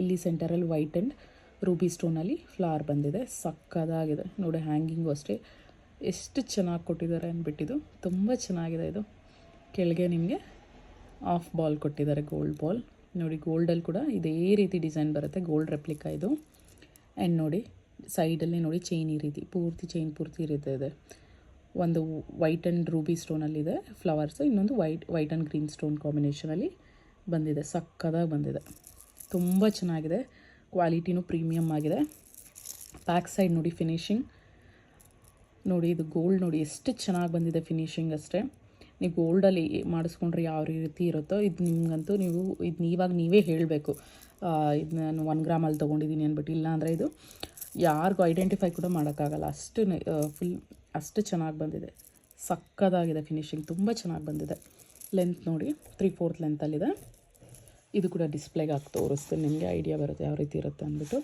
ಇಲ್ಲಿ ಸೆಂಟರಲ್ಲಿ ವೈಟ್ ಆ್ಯಂಡ್ ರೂಬಿ ಸ್ಟೋನಲ್ಲಿ ಫ್ಲವರ್ ಬಂದಿದೆ, ಸಕ್ಕದಾಗಿದೆ ನೋಡಿ. ಹ್ಯಾಂಗಿಂಗು ಅಷ್ಟೇ ಎಷ್ಟು ಚೆನ್ನಾಗಿ ಕೊಟ್ಟಿದ್ದಾರೆ ಅಂದ್ಬಿಟ್ಟಿದ್ದು, ತುಂಬ ಚೆನ್ನಾಗಿದೆ. ಇದು ಕೆಳಗೆ ನಿಮಗೆ ಆಫ್ ಬಾಲ್ ಕೊಟ್ಟಿದ್ದಾರೆ, ಗೋಲ್ಡ್ ಬಾಲ್. ನೋಡಿ ಗೋಲ್ಡಲ್ಲಿ ಕೂಡ ಇದೇ ರೀತಿ ಡಿಸೈನ್ ಬರುತ್ತೆ, ಗೋಲ್ಡ್ ರೆಪ್ಲಿಕಾ ಇದು. ಆ್ಯಂಡ್ ನೋಡಿ ಸೈಡಲ್ಲಿ ನೋಡಿ ಚೈನ್ ಈ ರೀತಿ ಪೂರ್ತಿ ಚೈನ್ ಪೂರ್ತಿ ಇರುತ್ತೆ. ಒಂದು ವೈಟ್ ಆ್ಯಂಡ್ ರೂಬಿ ಸ್ಟೋನಲ್ಲಿದೆ ಫ್ಲವರ್ಸ್, ಇನ್ನೊಂದು ವೈಟ್ ಆ್ಯಂಡ್ ಗ್ರೀನ್ ಸ್ಟೋನ್ ಕಾಂಬಿನೇಷನಲ್ಲಿ ಬಂದಿದೆ. ಸಕ್ಕದಾಗಿ ಬಂದಿದೆ, ತುಂಬ ಚೆನ್ನಾಗಿದೆ. ಕ್ವಾಲಿಟಿನೂ ಪ್ರೀಮಿಯಮ್ ಆಗಿದೆ. ಬ್ಯಾಕ್ ಸೈಡ್ ನೋಡಿ ಫಿನಿಶಿಂಗ್ ನೋಡಿ, ಇದು ಗೋಲ್ಡ್ ನೋಡಿ ಎಷ್ಟು ಚೆನ್ನಾಗಿ ಬಂದಿದೆ ಫಿನಿಶಿಂಗ್ ಅಷ್ಟೇ. ನೀವು ಗೋಲ್ಡಲ್ಲಿ ಮಾಡಿಸ್ಕೊಂಡ್ರೆ ಯಾವ ರೀತಿ ಇರುತ್ತೋ ಇದು ನಿಮಗಂತೂ ನೀವೇ ಹೇಳಬೇಕು, ಇದು ನಾನು 1 ಗ್ರಾಮಲ್ಲಿ ತೊಗೊಂಡಿದ್ದೀನಿ ಅಂದ್ಬಿಟ್ಟು. ಇಲ್ಲಾಂದರೆ ಇದು ಯಾರಿಗೂ ಐಡೆಂಟಿಫೈ ಕೂಡ ಮಾಡೋಕ್ಕಾಗಲ್ಲ, ಅಷ್ಟು ಚೆನ್ನಾಗಿ ಬಂದಿದೆ. ಸಕ್ಕದಾಗಿದೆ ಫಿನಿಶಿಂಗ್, ತುಂಬ ಚೆನ್ನಾಗಿ ಬಂದಿದೆ. ಲೆಂತ್ ನೋಡಿ 3/4 ಲೆಂತಲ್ಲಿದೆ. ಇದು ಕೂಡ ಡಿಸ್ಪ್ಲೇಗೆ ಹಾಕಿ ತೋರಿಸ್ತೀನಿ, ನಿಮಗೆ ಐಡಿಯಾ ಬರುತ್ತೆ ಯಾವ ರೀತಿ ಇರುತ್ತೆ ಅಂದ್ಬಿಟ್ಟು.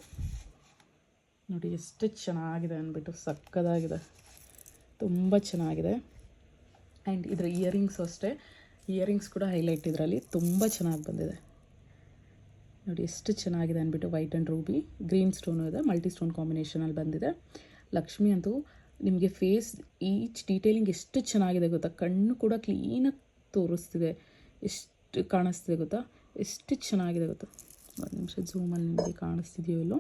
ನೋಡಿ ಎಷ್ಟು ಚೆನ್ನಾಗಿದೆ ಅಂದ್ಬಿಟ್ಟು, ಸಕ್ಕದಾಗಿದೆ, ತುಂಬ ಚೆನ್ನಾಗಿದೆ. ಆ್ಯಂಡ್ ಇದರ ಇಯರಿಂಗ್ಸು ಅಷ್ಟೇ, ಇಯರಿಂಗ್ಸ್ ಕೂಡ ಹೈಲೈಟ್ ಇದರಲ್ಲಿ ತುಂಬ ಚೆನ್ನಾಗಿ ಬಂದಿದೆ. ನೋಡಿ ಎಷ್ಟು ಚೆನ್ನಾಗಿದೆ ಅಂದ್ಬಿಟ್ಟು. White and Ruby green stone ಇದೆ, ಮಲ್ಟಿ ಸ್ಟೋನ್ ಕಾಂಬಿನೇಷನಲ್ಲಿ ಬಂದಿದೆ. ಲಕ್ಷ್ಮಿ ಅಂತೂ ನಿಮಗೆ ಫೇಸ್ ಈಚ್ ಡೀಟೇಲಿಂಗ್ ಎಷ್ಟು ಚೆನ್ನಾಗಿದೆ ಗೊತ್ತಾ, ಕಣ್ಣು ಕೂಡ ಕ್ಲೀನಾಗಿ ತೋರಿಸ್ತಿದೆ, ಎಷ್ಟು ಕಾಣಿಸ್ತಿದೆ ಗೊತ್ತಾ, ಎಷ್ಟು ಚೆನ್ನಾಗಿದೆ ಗೊತ್ತಾ. ಒಂದು ನಿಮಿಷ ಝೂಮಲ್ಲಿ ನಿಮಗೆ ಕಾಣಿಸ್ತಿದೆಯೋ ಇಲ್ಲೋ,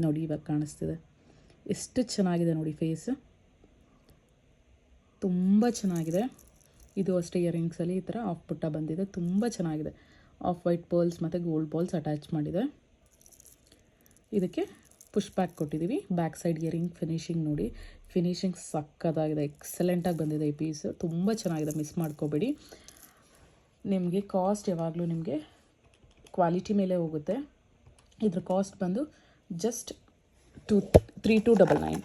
ನೋಡಿ ಇವಾಗ ಕಾಣಿಸ್ತಿದೆ. ಎಷ್ಟು ಚೆನ್ನಾಗಿದೆ ನೋಡಿ ಫೇಸ್, ತುಂಬ ಚೆನ್ನಾಗಿದೆ. ಇದು ಅಷ್ಟೇ ಇಯರಿಂಗ್ಸಲ್ಲಿ ಈ ಥರ ಆಫ್ ಪುಟ್ಟ ಬಂದಿದೆ, ತುಂಬ ಚೆನ್ನಾಗಿದೆ. ಆಫ್ ವೈಟ್ ಪರ್ಲ್ಸ್ ಮತ್ತು ಗೋಲ್ಡ್ ಬಾಲ್ಸ್ ಅಟ್ಯಾಚ್ ಮಾಡಿದೆ. ಇದಕ್ಕೆ ಪುಷ್ ಬ್ಯಾಕ್ ಕೊಟ್ಟಿದ್ದೀವಿ. ಬ್ಯಾಕ್ ಸೈಡ್ ಇಯರಿಂಗ್ ಫಿನಿಶಿಂಗ್ ನೋಡಿ, ಫಿನಿಶಿಂಗ್ ಸಕ್ಕದಾಗಿದೆ, ಎಕ್ಸಲೆಂಟಾಗಿ ಬಂದಿದೆ ಈ ಪೀಸ್, ತುಂಬ ಚೆನ್ನಾಗಿದೆ, ಮಿಸ್ ಮಾಡ್ಕೋಬೇಡಿ. ನಿಮಗೆ ಕಾಸ್ಟ್ ಯಾವಾಗಲೂ ನಿಮಗೆ ಕ್ವಾಲಿಟಿ ಮೇಲೆ ಹೋಗುತ್ತೆ. ಇದ್ರ ಕಾಸ್ಟ್ ಬಂದು ಜಸ್ಟ್ 3299.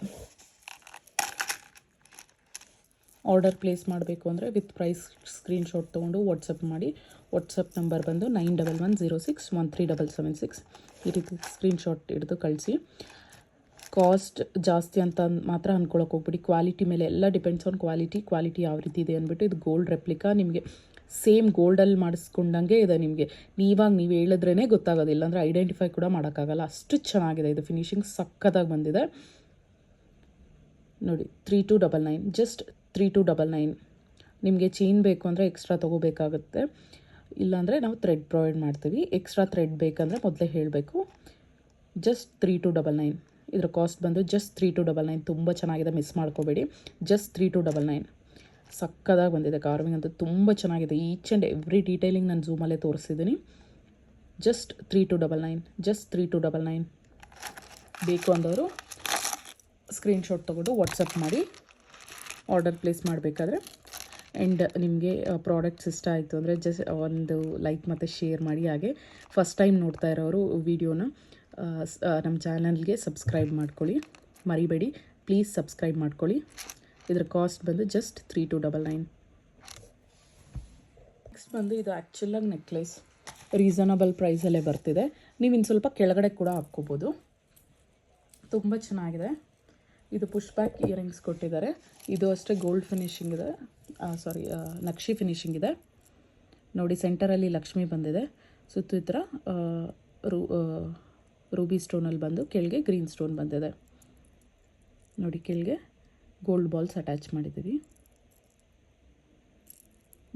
ಆರ್ಡರ್ ಪ್ಲೇಸ್ ಮಾಡಬೇಕು ಅಂದರೆ ವಿತ್ ಪ್ರೈಸ್ ಸ್ಕ್ರೀನ್ಶಾಟ್ ತೊಗೊಂಡು ವಾಟ್ಸಪ್ ಮಾಡಿ. ವಾಟ್ಸಪ್ ನಂಬರ್ ಬಂದು 9110613776. ಈ ರೀತಿ ಸ್ಕ್ರೀನ್ಶಾಟ್ ಹಿಡಿದು ಕಳಿಸಿ. ಕಾಸ್ಟ್ ಜಾಸ್ತಿ ಅಂತ ಮಾತ್ರ ಅಂದ್ಕೊಳಕ್ಕೆ ಹೋಗ್ಬಿಡಿ, ಕ್ವಾಲಿಟಿ ಮೇಲೆ ಎಲ್ಲ ಡಿಪೆಂಡ್ಸ್ ಆನ್ ಕ್ವಾಲಿಟಿ ಯಾವ ರೀತಿ ಇದೆ ಅಂದ್ಬಿಟ್ಟು. ಇದು ಗೋಲ್ಡ್ ರೆಪ್ಲಿಕಾ, ನಿಮಗೆ ಸೇಮ್ ಗೋಲ್ಡಲ್ಲಿ ಮಾಡಿಸ್ಕೊಂಡಂಗೆ ಇದೆ. ನಿಮಗೆ ನೀವು ಹೇಳಿದ್ರೇ ಗೊತ್ತಾಗೋದಿಲ್ಲ, ಅಂದರೆ ಐಡೆಂಟಿಫೈ ಕೂಡ ಮಾಡೋಕ್ಕಾಗಲ್ಲ, ಅಷ್ಟು ಚೆನ್ನಾಗಿದೆ. ಇದು ಫಿನಿಶಿಂಗ್ ಸಕ್ಕತ್ತಾಗಿ ಬಂದಿದೆ ನೋಡಿ. 3299, ಜಸ್ಟ್ 3299. ನಿಮಗೆ ಚೈನ್ ಬೇಕು ಅಂದರೆ ಎಕ್ಸ್ಟ್ರಾ ತೊಗೋಬೇಕಾಗುತ್ತೆ, ಇಲ್ಲಾಂದರೆ ನಾವು ಥ್ರೆಡ್ ಪ್ರೊವೈಡ್ ಮಾಡ್ತೀವಿ. ಎಕ್ಸ್ಟ್ರಾ ಥ್ರೆಡ್ ಬೇಕಂದರೆ ಮೊದಲೇ ಹೇಳಬೇಕು. ಜಸ್ಟ್ 3299. ಇದರ ಕಾಸ್ಟ್ ಬಂದು ಜಸ್ಟ್ 3299. ತುಂಬ ಚೆನ್ನಾಗಿದೆ, ಮಿಸ್ ಮಾಡ್ಕೋಬೇಡಿ. ಜಸ್ಟ್ 3299. ಸಕ್ಕದಾಗಿ ಬಂದಿದೆ. ಕಾರ್ವಿಂಗ್ ಅಂತೂ ತುಂಬ ಚೆನ್ನಾಗಿದೆ. ಈಚ್ ಆ್ಯಂಡ್ ಎವ್ರಿ ಡೀಟೇಲಿಂಗ್ ನಾನು ಝೂಮಲ್ಲೇ ತೋರಿಸಿದ್ದೀನಿ. Just 3299, just 3299. ಬೇಕು ಅಂದವರು ಸ್ಕ್ರೀನ್ಶಾಟ್ ತೊಗೊಂಡು ವಾಟ್ಸಪ್ ಮಾಡಿ ಆರ್ಡರ್ ಪ್ಲೇಸ್ ಮಾಡಬೇಕಾದ್ರೆ. ಆ್ಯಂಡ್ ನಿಮಗೆ ಪ್ರಾಡಕ್ಟ್ಸ್ ಇಷ್ಟ ಆಯಿತು ಅಂದರೆ ಜಸ್ಟ್ ಒಂದು ಲೈಕ್ ಮತ್ತು ಶೇರ್ ಮಾಡಿ. ಹಾಗೆ ಫಸ್ಟ್ ಟೈಮ್ ನೋಡ್ತಾ ಇರೋರು ವಿಡಿಯೋನ ನಮ್ಮ ಚಾನಲ್ಗೆ ಸಬ್ಸ್ಕ್ರೈಬ್ ಮಾಡ್ಕೊಳ್ಳಿ, ಮರಿಬೇಡಿ ಪ್ಲೀಸ್ ಸಬ್ಸ್ಕ್ರೈಬ್ ಮಾಡ್ಕೊಳ್ಳಿ. ಇದರ ಕಾಸ್ಟ್ ಬಂದು ಜಸ್ಟ್ 3299. ನೆಕ್ಸ್ಟ್ ಬಂದು ಇದು ಆ್ಯಕ್ಚುಲಾಗಿ ನೆಕ್ಲೆಸ್ ರೀಸನಬಲ್ ಪ್ರೈಸಲ್ಲೇ ಬರ್ತಿದೆ. ನೀವು ಇನ್ನು ಸ್ವಲ್ಪ ಕೆಳಗಡೆ ಕೂಡ ಹಾಕ್ಕೋಬೋದು, ತುಂಬ ಚೆನ್ನಾಗಿದೆ. ಇದು ಪುಷ್ ಬ್ಯಾಕ್ ಇಯರಿಂಗ್ಸ್ ಕೊಟ್ಟಿದ್ದಾರೆ. ಇದು ಅಷ್ಟೇ ಗೋಲ್ಡ್ ಫಿನಿಶಿಂಗ್ ಇದೆ, ನಕ್ಷಿ ಫಿನಿಶಿಂಗ್ ಇದೆ ನೋಡಿ. ಸೆಂಟರಲ್ಲಿ ಲಕ್ಷ್ಮಿ ಬಂದಿದೆ, ಸುತ್ತು ಈ ಥರ ರೂಬಿ ಸ್ಟೋನಲ್ಲಿ ಬಂದು ಕೆಳಗೆ ಗ್ರೀನ್ ಸ್ಟೋನ್ ಬಂದಿದೆ ನೋಡಿ. ಕೆಳಗೆ ಗೋಲ್ಡ್ ಬಾಲ್ಸ್ ಅಟ್ಯಾಚ್ ಮಾಡಿದ್ದೀವಿ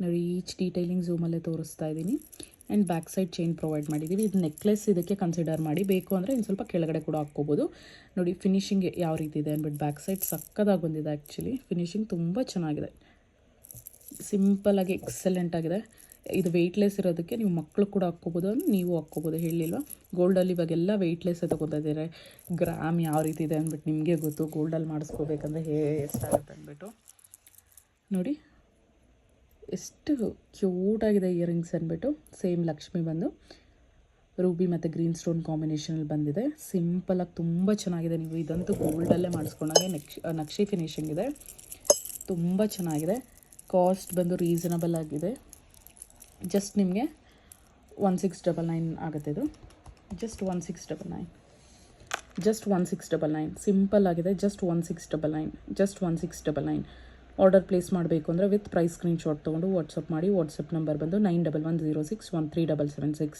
ನೋಡಿ. ಈಚ್ ಡೀಟೇಲಿಂಗ್ ಝೂಮಲ್ಲೇ ತೋರಿಸ್ತಾ ಇದ್ದೀನಿ. And back side chain provide ಮಾಡಿದ್ದೀವಿ. ಇದು ನೆಕ್ಲೆಸ್ ಇದಕ್ಕೆ ಕನ್ಸಿಡರ್ ಮಾಡಿ. ಬೇಕು ಅಂದರೆ ಇನ್ನು ಸ್ವಲ್ಪ ಕೆಳಗಡೆ ಕೂಡ ಹಾಕ್ಕೋಬೋದು ನೋಡಿ. ಫಿನಿಶಿಂಗ್ ಯಾವ ರೀತಿ ಇದೆ ಅಂದ್ಬಿಟ್ಟು ಬ್ಯಾಕ್ ಸೈಡ್ ಸಕ್ಕದಾಗಿ ಬಂದಿದೆ. ಆ್ಯಕ್ಚುಲಿ ಫಿನಿಶಿಂಗ್ ತುಂಬ ಚೆನ್ನಾಗಿದೆ, ಸಿಂಪಲಾಗಿ ಎಕ್ಸಲೆಂಟ್ ಆಗಿದೆ. ಇದು ವೆಯ್ಟ್ಲೆಸ್ ಇರೋದಕ್ಕೆ ನೀವು ಮಕ್ಕಳು ಕೂಡ ಹಾಕ್ಕೋಬೋದು, ನೀವು ಹಾಕ್ಕೋಬೋದು, ಹೇಳಿಲ್ವ. ಗೋಲ್ಡಲ್ಲಿ ಇವಾಗೆಲ್ಲ ವೆಯ್ಟ್ಲೆಸ್ಸೇ ತೊಗೊತಿದ್ದಾರೆ. ಗ್ರಾಮ್ ಯಾವ ರೀತಿ ಇದೆ ಅಂದ್ಬಿಟ್ಟು ನಿಮಗೆ ಗೊತ್ತು, ಗೋಲ್ಡಲ್ಲಿ ಮಾಡಿಸ್ಕೋಬೇಕಂದ್ರೆ ಎಷ್ಟಾಗುತ್ತೆ ಅಂದ್ಬಿಟ್ಟು ನೋಡಿ. ಎಷ್ಟು ಕ್ಯೂಟಾಗಿದೆ ಇಯರಿಂಗ್ಸ್ ಅಂದ್ಬಿಟ್ಟು. ಸೇಮ್ ಲಕ್ಷ್ಮಿ ಬಂದು ರೂಬಿ ಮತ್ತು ಗ್ರೀನ್ ಸ್ಟೋನ್ ಕಾಂಬಿನೇಷನಲ್ಲಿ ಬಂದಿದೆ. ಸಿಂಪಲಾಗಿ ತುಂಬ ಚೆನ್ನಾಗಿದೆ. ನೀವು ಇದಂತೂ ಗೋಲ್ಡಲ್ಲೇ ಮಾಡಿಸ್ಕೊಂಡಾಗೆ ನಕ್ಷಿ ಫಿನಿಶಿಂಗ್ ಇದೆ, ತುಂಬ ಚೆನ್ನಾಗಿದೆ. ಕಾಸ್ಟ್ ಬಂದು ರೀಸನಬಲ್ ಆಗಿದೆ. ಜಸ್ಟ್ ನಿಮಗೆ 1699 ಆಗುತ್ತೆ. ಇದು ಜಸ್ಟ್ 1699, ಜಸ್ಟ್ 1699. ಸಿಂಪಲ್ ಆಗಿದೆ. Just 1699, just 1699. ಆರ್ಡರ್ ಪ್ಲೇಸ್ ಮಾಡಬೇಕು ಅಂದರೆ ವಿತ್ ಪ್ರೈಸ್ ಸ್ಕ್ರೀನ್ಶಾಟ್ ತೊಗೊಂಡು ವಾಟ್ಸಪ್ ಮಾಡಿ. ವಾಟ್ಸಪ್ ನಂಬರ್ ಬಂದು 9110613776.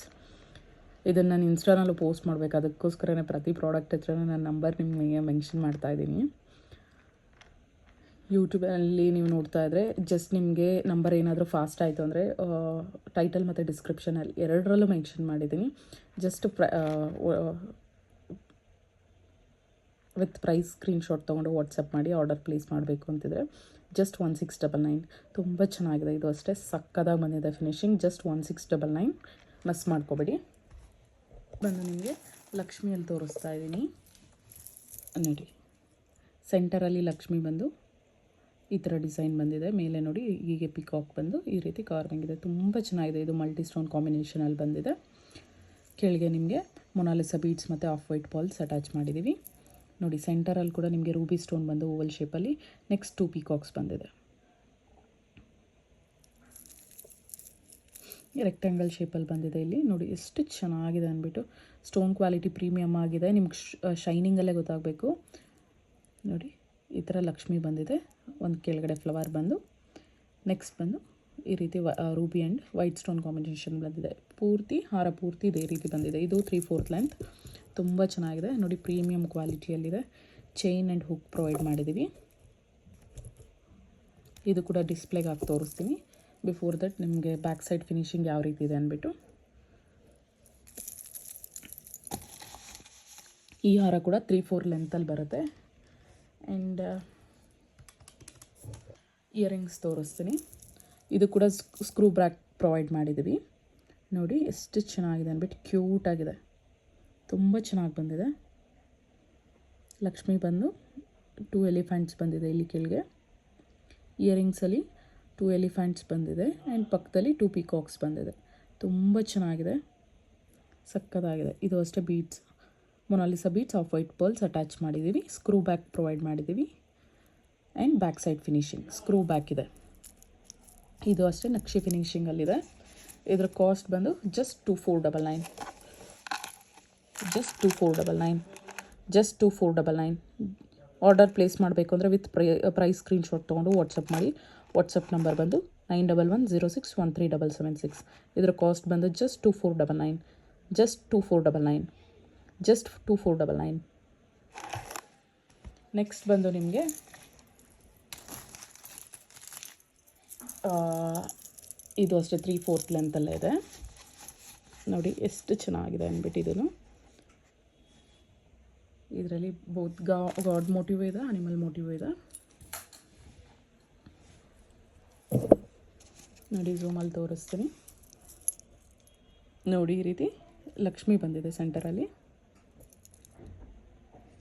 ಇದನ್ನು ನಾನು ಇನ್ಸ್ಟಾನಲ್ಲೂ ಪೋಸ್ಟ್ ಮಾಡಬೇಕು, ಅದಕ್ಕೋಸ್ಕರನೇ ಪ್ರತಿ ಪ್ರಾಡಕ್ಟ್ ಹತ್ರನೂ ನನ್ನ ನಂಬರ್ ನಿಮಗೆ ಮೆನ್ಷನ್ ಮಾಡ್ತಾಯಿದ್ದೀನಿ. ಯೂಟ್ಯೂಬಲ್ಲಿ ನೀವು ನೋಡ್ತಾ ಇದ್ದರೆ ಜಸ್ಟ್ ನಿಮಗೆ ನಂಬರ್ ಏನಾದರೂ ಫಾಸ್ಟ್ ಆಯಿತು ಅಂದರೆ ಟೈಟಲ್ ಮತ್ತು ಡಿಸ್ಕ್ರಿಪ್ಷನಲ್ಲಿ ಎರಡರಲ್ಲೂ ಮೆನ್ಷನ್ ಮಾಡಿದ್ದೀನಿ. ಜಸ್ಟ್ ವಿತ್ ಪ್ರೈಸ್ ಸ್ಕ್ರೀನ್ಶಾಟ್ ತೊಗೊಂಡು ವಾಟ್ಸಪ್ ಮಾಡಿ ಆರ್ಡರ್ ಪ್ಲೇಸ್ ಮಾಡಬೇಕು ಅಂತಿದ್ರೆ ಜಸ್ಟ್ 1699. ತುಂಬ ಚೆನ್ನಾಗಿದೆ, ಇದು ಅಷ್ಟೇ ಸಕ್ಕದಾಗಿ ಬಂದಿದೆ ಫಿನಿಶಿಂಗ್. ಜಸ್ಟ್ 1699, ಮಿಸ್ ಮಾಡ್ಕೋಬೇಡಿ. ಬಂದು ನಿಮಗೆ ಲಕ್ಷ್ಮಿಯಲ್ಲಿ ತೋರಿಸ್ತಾ ಇದ್ದೀನಿ ನೋಡಿ. ಸೆಂಟರಲ್ಲಿ ಲಕ್ಷ್ಮಿ ಬಂದು ಈ ಥರ ಡಿಸೈನ್ ಬಂದಿದೆ. ಮೇಲೆ ನೋಡಿ ಹೀಗೆ ಪಿಕಾಕ್ ಬಂದು ಈ ರೀತಿ ಕಾರ್ವಿಂಗ್ ಇದೆ. ತುಂಬ ಚೆನ್ನಾಗಿದೆ, ಇದು ಮಲ್ಟಿ ಸ್ಟೋನ್ ಕಾಂಬಿನೇಷನಲ್ಲಿ ಬಂದಿದೆ. ಕೆಳಗೆ ನಿಮಗೆ ಮೊನಾಲಿಸಾ ಬೀಡ್ಸ್ ಮತ್ತು ಆಫ್ ವೈಟ್ ಬಾಲ್ಸ್ ಅಟ್ಯಾಚ್ ಮಾಡಿದ್ದೀವಿ ನೋಡಿ. ಸೆಂಟರಲ್ಲಿ ಕೂಡ ನಿಮಗೆ ರೂಬಿ ಸ್ಟೋನ್ ಬಂದು ಓವಲ್ ಶೇಪಲ್ಲಿ. ನೆಕ್ಸ್ಟ್ 2 ಪಿಕಾಕ್ಸ್ ಬಂದಿದೆ. ರೆಕ್ಟ್ಯಾಂಗಲ್ ಶೇಪಲ್ಲಿ ಬಂದಿದೆ. ಇಲ್ಲಿ ನೋಡಿ ಎಷ್ಟು ಚೆನ್ನಾಗಿದೆ ಅಂದ್ಬಿಟ್ಟು. ಸ್ಟೋನ್ ಕ್ವಾಲಿಟಿ ಪ್ರೀಮಿಯಮ್ ಆಗಿದೆ, ನಿಮ್ಗೆ ಶೈನಿಂಗಲ್ಲೇ ಗೊತ್ತಾಗಬೇಕು ನೋಡಿ. ಈ ಥರ ಲಕ್ಷ್ಮಿ ಬಂದಿದೆ. ಒಂದು ಕೆಳಗಡೆ ಫ್ಲವರ್ ಬಂದು, ನೆಕ್ಸ್ಟ್ ಬಂದು ಈ ರೀತಿ Ruby and white stone combination ಬಂದಿದೆ. ಪೂರ್ತಿ ಹಾರ ಪೂರ್ತಿ ಇದೇ ರೀತಿ ಬಂದಿದೆ. ಇದು 3/4 ಲೆಂತ್. ತುಂಬ ಚೆನ್ನಾಗಿದೆ ನೋಡಿ, ಪ್ರೀಮಿಯಮ್ ಕ್ವಾಲಿಟಿಯಲ್ಲಿದೆ. ಚೈನ್ ಆ್ಯಂಡ್ ಹುಕ್ ಪ್ರೊವೈಡ್ ಮಾಡಿದ್ದೀವಿ. ಇದು ಕೂಡ ಡಿಸ್ಪ್ಲೇಗೆ ಹಾಕಿ ತೋರಿಸ್ತೀನಿ. ಬಿಫೋರ್ ದಟ್ ನಿಮಗೆ ಬ್ಯಾಕ್ ಸೈಡ್ ಫಿನಿಶಿಂಗ್ ಯಾವ ರೀತಿ ಇದೆ ಅಂದ್ಬಿಟ್ಟು. ಈ ಹಾರ ಕೂಡ 3/4 ಲೆಂತಲ್ಲಿ ಬರುತ್ತೆ. ಆ್ಯಂಡ್ ಇಯರಿಂಗ್ಸ್ ತೋರಿಸ್ತೀನಿ. ಇದು ಕೂಡ ಸ್ಕ್ರೂ ಬ್ಯಾಕ್ ಪ್ರೊವೈಡ್ ಮಾಡಿದ್ದೀವಿ ನೋಡಿ. ಎಷ್ಟು ಚೆನ್ನಾಗಿದೆ ಅಂದ್ಬಿಟ್ಟು, ಕ್ಯೂಟಾಗಿದೆ, ತುಂಬ ಚೆನ್ನಾಗಿ ಬಂದಿದೆ. ಲಕ್ಷ್ಮಿ ಬಂದು 2 ಎಲಿಫೆಂಟ್ಸ್ ಬಂದಿದೆ ಇಲ್ಲಿ ಕೆಳಗೆ. ಇಯರಿಂಗ್ಸಲ್ಲಿ 2 ಎಲಿಫೆಂಟ್ಸ್ ಬಂದಿದೆ ಆ್ಯಂಡ್ ಪಕ್ಕದಲ್ಲಿ 2 ಪಿಕಾಕ್ಸ್ ಬಂದಿದೆ. ತುಂಬ ಚೆನ್ನಾಗಿದೆ, ಸಕ್ಕತ್ತಾಗಿದೆ. ಇದು ಅಷ್ಟೇ beads, Mona Lisa beads of white pearls attach ಮಾಡಿದ್ದೀವಿ. ಸ್ಕ್ರೂ ಬ್ಯಾಕ್ ಪ್ರೊವೈಡ್ ಮಾಡಿದ್ದೀವಿ and back side finishing screw back ಇದೆ. ಇದು ಅಷ್ಟೇ ನಕ್ಷಿ ಫಿನಿಶಿಂಗಲ್ಲಿದೆ. ಇದರ ಕಾಸ್ಟ್ ಬಂದು just 2499. Just 2499. Just 2499. Order place ಮಾಡಬೇಕು ಅಂದರೆ ವಿತ್ ಪ್ರೈಸ್ ಸ್ಕ್ರೀನ್ಶಾಟ್ ತೊಗೊಂಡು ವಾಟ್ಸಪ್ ಮಾಡಿ. ವಾಟ್ಸಪ್ ನಂಬರ್ ಬಂದು 9106137776. ಇದರ ಕಾಸ್ಟ್ ಬಂದು ಜಸ್ಟ್ 2499. ಜಸ್ಟ್ 2499. ಜಸ್ಟ್ 2499. ನೆಕ್ಸ್ಟ್ ಬಂದು ನಿಮಗೆ ಇದು ಅಷ್ಟೇ 3/4 ಲೆಂತಲ್ಲೇ ಇದೆ ನೋಡಿ. ಎಷ್ಟು ಚೆನ್ನಾಗಿದೆ ಅಂದ್ಬಿಟ್ಟು. ಇದನ್ನು ಇದರಲ್ಲಿ ಬೋತ್ ಗಾಡ್ ಮೋಟಿವ್ ಇದೆ, ಅನಿಮಲ್ ಮೋಟಿವ್ ಇದೆ ನೋಡಿ. ಝೂಮಲ್ಲಿ ತೋರಿಸ್ತೀನಿ ನೋಡಿ. ಈ ರೀತಿ ಲಕ್ಷ್ಮಿ ಬಂದಿದೆ ಸೆಂಟರಲ್ಲಿ.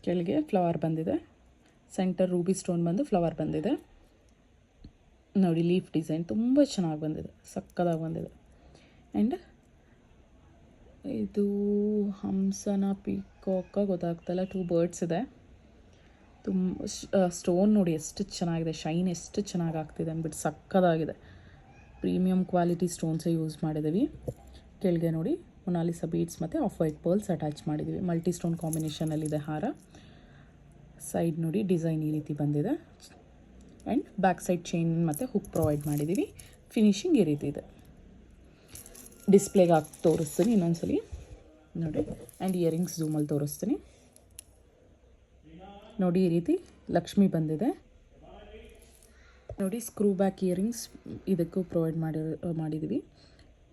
ಕೆಳಗೆ ಫ್ಲವರ್ ಬಂದಿದೆ. ಸೆಂಟರ್ ರೂಬಿ ಸ್ಟೋನ್ ಬಂದು ಫ್ಲವರ್ ಬಂದಿದೆ ನೋಡಿ. ಲೀಫ್ ಡಿಸೈನ್ ತುಂಬ ಚೆನ್ನಾಗಿ ಬಂದಿದೆ, ಸಕ್ಕದಾಗಿ ಬಂದಿದೆ. ಆ್ಯಂಡ್ ಇದು ಹಂಸನ ಪಿಕಾಕ ಗೊತ್ತಾಗ್ತಲ್ಲ, 2 ಬರ್ಡ್ಸ್ ಇದೆ. ತುಂಬ ಸ್ಟೋನ್ ನೋಡಿ ಎಷ್ಟು ಚೆನ್ನಾಗಿದೆ, ಶೈನ್ ಎಷ್ಟು ಚೆನ್ನಾಗಿ ಆಗ್ತಿದೆ ಅಂದ್ಬಿಟ್ಟು, ಸಕ್ಕದಾಗಿದೆ. ಪ್ರೀಮಿಯಮ್ ಕ್ವಾಲಿಟಿ ಸ್ಟೋನ್ಸೇ ಯೂಸ್ ಮಾಡಿದ್ದೀವಿ. ಕೆಳಗೆ ನೋಡಿ ಮೊನಾಲಿಸಾ ಬೀಡ್ಸ್ ಮತ್ತು ಆಫ್ ವೈಟ್ ಪರ್ಲ್ಸ್ ಅಟ್ಯಾಚ್ ಮಾಡಿದ್ದೀವಿ. ಮಲ್ಟಿ ಸ್ಟೋನ್ ಕಾಂಬಿನೇಷನಲ್ಲಿದೆ ಹಾರ. ಸೈಡ್ ನೋಡಿ ಡಿಸೈನ್ ಈ ರೀತಿ ಬಂದಿದೆ. ಆ್ಯಂಡ್ ಬ್ಯಾಕ್ ಸೈಡ್ ಚೈನ್ ಮತ್ತು ಹುಕ್ ಪ್ರೊವೈಡ್ ಮಾಡಿದ್ದೀವಿ. ಫಿನಿಶಿಂಗ್ ಈ ರೀತಿ ಇದೆ. ಡಿಸ್ಪ್ಲೇಗೆ ಹಾಕಿ ತೋರಿಸ್ತೀನಿ ಇನ್ನೊಂದ್ಸಲಿ ನೋಡಿ. ಆ್ಯಂಡ್ ಇಯರಿಂಗ್ಸ್ ಝೂಮಲ್ಲಿ ತೋರಿಸ್ತೀನಿ ನೋಡಿ. ಈ ರೀತಿ ಲಕ್ಷ್ಮಿ ಬಂದಿದೆ ನೋಡಿ. ಸ್ಕ್ರೂ ಬ್ಯಾಕ್ ಇಯರಿಂಗ್ಸ್ ಇದಕ್ಕೂ ಪ್ರೊವೈಡ್ ಮಾಡಿದ್ದೀವಿ